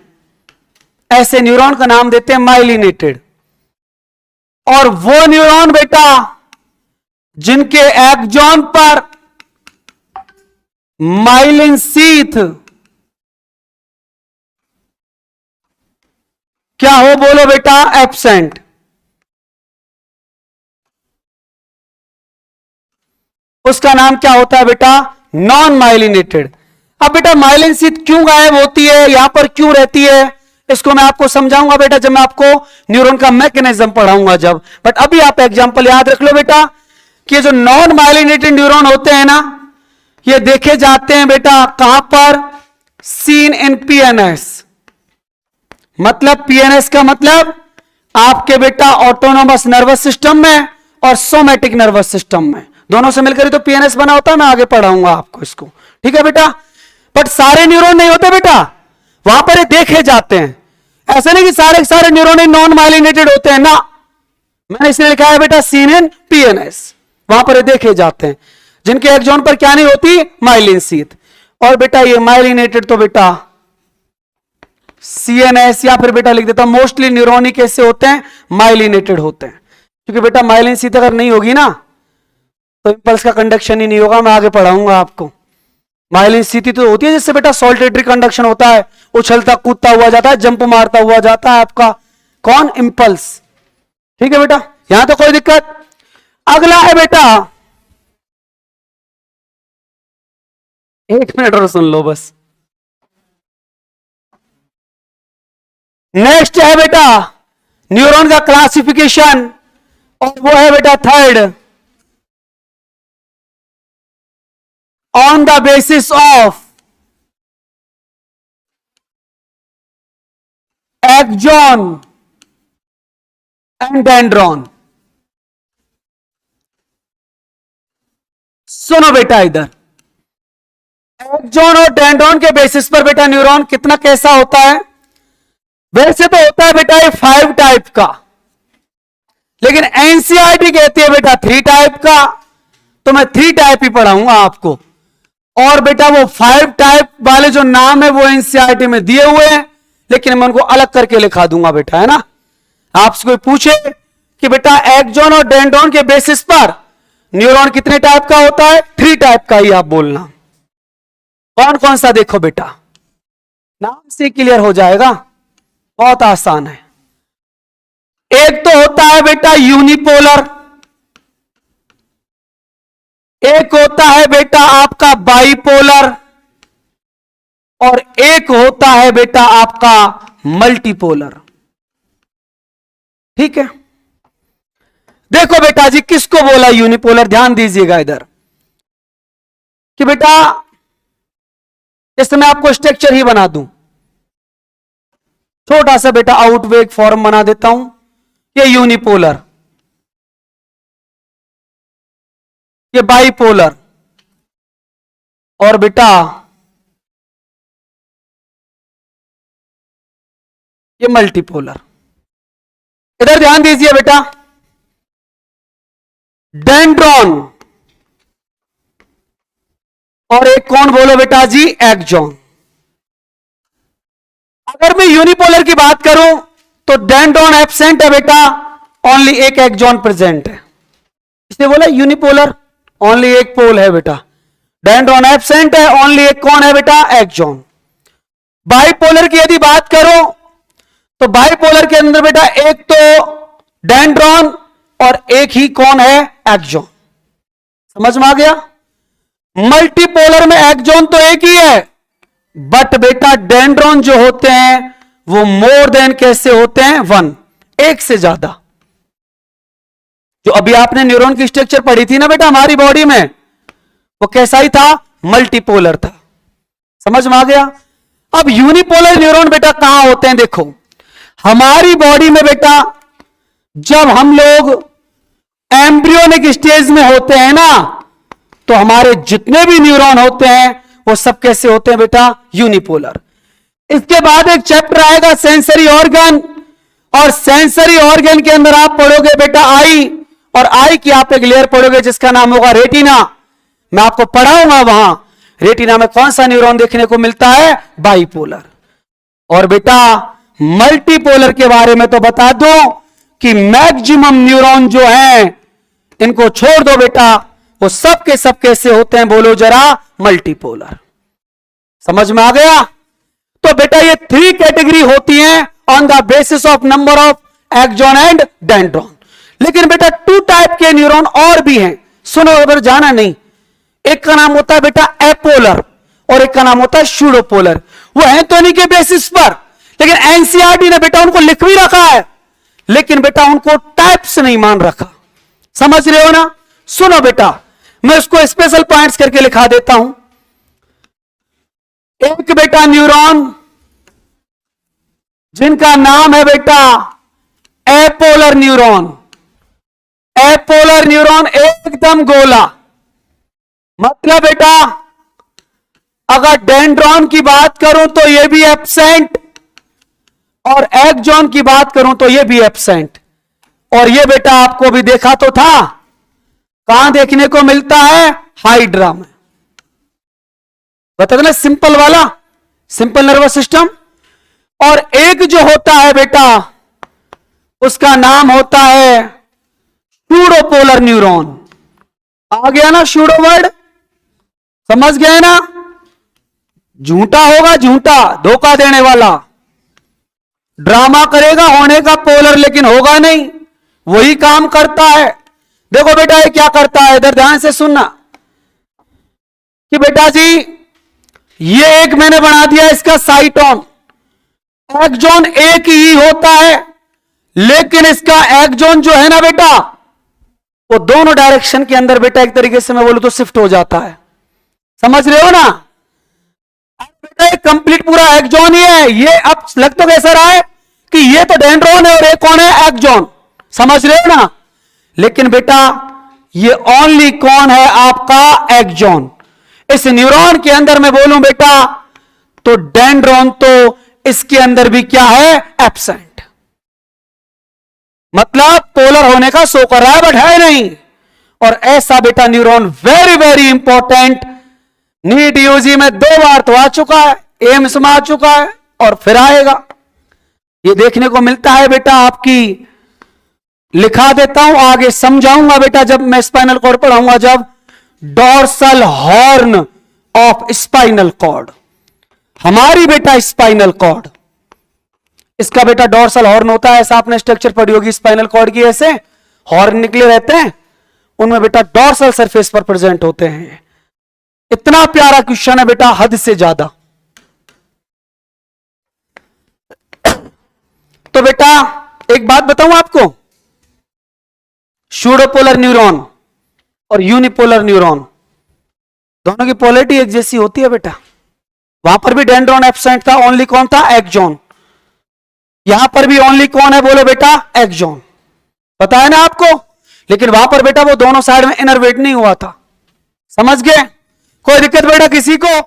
ऐसे न्यूरॉन का नाम देते हैं माइलिनेटेड। और वो न्यूरॉन बेटा जिनके एक्सॉन पर माइलिन शीथ क्या हो बोलो बेटा? एब्सेंट। उसका नाम क्या होता है बेटा? Non myelinated. अब बेटा माइलिन शीथ क्यों गायब होती है, यहां पर क्यों रहती है, इसको मैं आपको समझाऊंगा बेटा जब मैं आपको न्यूरॉन का मैकेनिज्म पढ़ाऊंगा जब। बट अभी आप एग्जांपल याद रख लो बेटा कि जो नॉन माइलिनेटेड न्यूरॉन होते हैं ना, ये देखे जाते हैं बेटा कहां पर? Seen in PNS. मतलब पीएनएस का मतलब आपके बेटा ऑटोनोमस नर्वस सिस्टम में और सोमैटिक नर्वस सिस्टम में, दोनों से मिलकर ही तो पीएनएस बना होता है। मैं आगे पढ़ाऊंगा आपको इसको, ठीक है बेटा। बट सारे न्यूरॉन नहीं होते बेटा, वहां पर ये देखे जाते हैं। ऐसे नहीं कि सारे न्यूरॉन नॉन माइलिनेटेड होते हैं ना, मैंने इसलिए लिखा है बेटा सीन इन पीएनएस, वहां पर ये देखे जाते हैं जिनके एक्सॉन पर क्या नहीं होती? Myelin sheath. और बेटा ये माइलिनेटेड तो बेटा सीएनएस, या फिर बेटा लिख देता हूं मोस्टली न्यूरॉन ही कैसे होते हैं? माइलिनेटेड होते हैं। क्योंकि बेटा माइलिन शीथ अगर नहीं होगी ना तो इंपल्स का कंडक्शन ही नहीं होगा। मैं आगे पढ़ाऊंगा आपको। माइलिन शीथ तो होती है जिससे बेटा सॉल्टेटरी कंडक्शन होता है, उछलता कूदता हुआ जाता है, जंप मारता हुआ जाता है आपका कौन? इंपल्स। ठीक है बेटा, यहां तो कोई दिक्कत? अगला है बेटा, 1 मिनट और सुन लो बस। नेक्स्ट है बेटा न्यूरॉन का क्लासिफिकेशन, और वो है बेटा third, on the basis of axon and dendron. सुनो बेटा, इधर एक्सॉन और डेंड्रॉन के बेसिस पर बेटा न्यूरॉन कितना कैसा होता है? वैसे तो होता है बेटा ये 5 टाइप का, लेकिन एनसीईआरटी कहती है बेटा 3 टाइप का, तो मैं 3 टाइप ही पढ़ाऊंगा आपको। और बेटा वो 5 टाइप वाले जो नाम है वो एनसीईआरटी में दिए हुए हैं, लेकिन मैं उनको अलग करके लिखा दूंगा बेटा, है ना। आपसे कोई पूछे कि बेटा एक्सॉन और डेंड्रॉन के बेसिस पर न्यूरॉन कितने टाइप का होता है? 3 टाइप का ही आप बोलना। कौन कौन सा? देखो बेटा, नाम से क्लियर हो जाएगा, बहुत आसान है। एक तो होता है बेटा यूनिपोलर, एक होता है बेटा आपका बाइपोलर, और एक होता है बेटा आपका मल्टीपोलर। ठीक है, देखो बेटा जी, किसको बोला यूनिपोलर? ध्यान दीजिएगा इधर कि बेटा इसमें आपको स्ट्रक्चर ही बना दूं, छोटा सा बेटा आउटवेक फॉर्म बना देता हूं। ये यूनिपोलर, ये बाइपोलर, और बेटा ये मल्टीपोलर। इधर ध्यान दीजिए बेटा, डेंड्रॉन और एक कौन बोलो बेटा जी? एक्सॉन। अगर मैं यूनिपोलर की बात करूं तो डेंड्रॉन एब्सेंट है बेटा, ओनली एक एक्सॉन प्रेजेंट है, इसलिए बोला यूनिपोलर, ओनली एक पोल है बेटा। डेंड्रॉन एब्सेंट है, ओनली एक कौन है बेटा? एक्सॉन। बाइपोलर की यदि बात करो तो बाइपोलर के अंदर बेटा एक तो डेंड्रॉन और एक ही कौन है? एक्सॉन। समझ में आ गया? मल्टीपोलर में एक्सॉन तो एक ही है, बट बेटा डेंड्रॉन जो होते हैं वो मोर देन कैसे होते हैं? 1, एक से ज्यादा। जो अभी आपने न्यूरॉन की स्ट्रक्चर पढ़ी थी ना बेटा हमारी बॉडी में, वो कैसा ही था? मल्टीपोलर था। समझ में आ गया? अब यूनिपोलर न्यूरॉन बेटा कहां होते हैं? देखो हमारी बॉडी में बेटा जब हम लोग एम्ब्रियोनिक स्टेज में होते हैं ना, तो हमारे जितने भी न्यूरॉन होते हैं वो सब कैसे होते हैं बेटा? यूनिपोलर। इसके बाद एक चैप्टर आएगा सेंसरी ऑर्गन, और सेंसरी ऑर्गन के अंदर आप पढ़ोगे बेटा आई, और आई की आप एक लेयर पढ़ोगे जिसका नाम होगा रेटिना। मैं आपको पढ़ाऊंगा वहां रेटिना में कौन सा न्यूरॉन देखने को मिलता है? बाइपोलर। और बेटा मल्टीपोलर के बारे में तो बता दो कि मैक्सिमम न्यूरॉन जो हैं इनको छोड़ दो बेटा, वो सब के सब कैसे होते हैं? बोलो जरा, मल्टीपोलर। समझ में आ गया? तो बेटा ये 3 कैटेगरी होती हैं on the basis of number of axon and dendron. लेकिन बेटा 2 टाइप के न्यूरॉन और भी हैं, सुनो, अगर जाना नहीं। एक का नाम होता है बेटा एपोलर और एक का नाम होता है सूडोपोलर। वो है तो नहीं के बेसिस पर, लेकिन एनसीईआरटी ने बेटा उनको लिख भी रखा है, लेकिन बेटा उनको टाइप्स नहीं मान रखा। समझ रहे हो ना? सुनो बेटा, मैं उसको स्पेशल पॉइंट्स करके लिखा देता हूं। एक बेटा न्यूरॉन जिनका नाम है बेटा एपोलर न्यूरॉन। एपोलर न्यूरॉन एकदम गोला, मतलब बेटा अगर डेंड्रॉन की बात करूं तो यह भी एब्सेंट, और एक्सॉन की बात करूं तो यह भी एब्सेंट। और यह बेटा आपको भी देखा तो था, कहां देखने को मिलता है? हाइड्रा में। बता देना, सिंपल वाला, सिंपल नर्वस सिस्टम। और एक जो होता है बेटा उसका नाम होता है सूडोपोलर न्यूरॉन। आ गया ना सूडो वर्ड? समझ गए ना? झूठा होगा, झूठा, धोखा देने वाला, ड्रामा करेगा होने का पोलर, लेकिन होगा नहीं, वही काम करता है। देखो बेटा ये क्या करता है, इधर ध्यान से सुनना कि बेटा जी ये एक मैंने बना दिया इसका साइटोन। एक्सॉन एक ही होता है, लेकिन इसका एक्सॉन जो है ना बेटा वो दोनों डायरेक्शन के अंदर बेटा एक तरीके से मैं बोलूं तो शिफ्ट हो जाता है। समझ रहे हो ना? बेटा ये कंप्लीट पूरा एक्सॉन ही है। ये अब लग तो कैसा रहा है कि ये तो डेंड्रॉन है और ये कौन है? एक्सॉन। समझ रहे हो ना? लेकिन बेटा ये ओनली कौन है? आपका एक्सॉन। इस न्यूरॉन के अंदर मैं बोलूं बेटा तो डेंड्रॉन तो इसके अंदर भी क्या है? एब्सेंट। मतलब पोलर होने का शो कर रहा है बट है नहीं। और ऐसा बेटा neuron very very important, NEET UG में 2 बार तो आ चुका है, एम्स में आ चुका है और फिर आएगा। ये देखने को मिलता है बेटा आपकी, लिखा देता हूं, आगे समझाऊंगा बेटा जब मैं स्पाइनल कॉर्ड पढ़ाऊंगा, जब dorsal horn of spinal cord. हमारी बेटा स्पाइनल कॉर्ड, इसका बेटा डोर्सल हॉर्न होता है। ऐसा आपने स्ट्रक्चर पढ़ी होगी स्पाइनल कॉर्ड की, ऐसे हॉर्न निकले रहते हैं, उनमें बेटा डोर्सल सरफेस पर प्रेजेंट होते हैं। इतना प्यारा क्वेश्चन है बेटा, हद से ज्यादा। तो बेटा एक बात बताऊं आपको, सूडोपोलर न्यूरॉन और यूनिपोलर न्यूरॉन दोनों की पोलैरिटी एक जैसी होती है बेटा। वहां पर भी डेंड्रॉन एब्सेंट था, ओनली कौन था? एक्सॉन। यहां पर भी ओनली कौन है? बोलो बेटा, एक्सॉन। पता है ना आपको? लेकिन वहां पर बेटा वो दोनों साइड में इनरवेट नहीं हुआ था। समझ गए? कोई दिक्कत बेटा किसी को?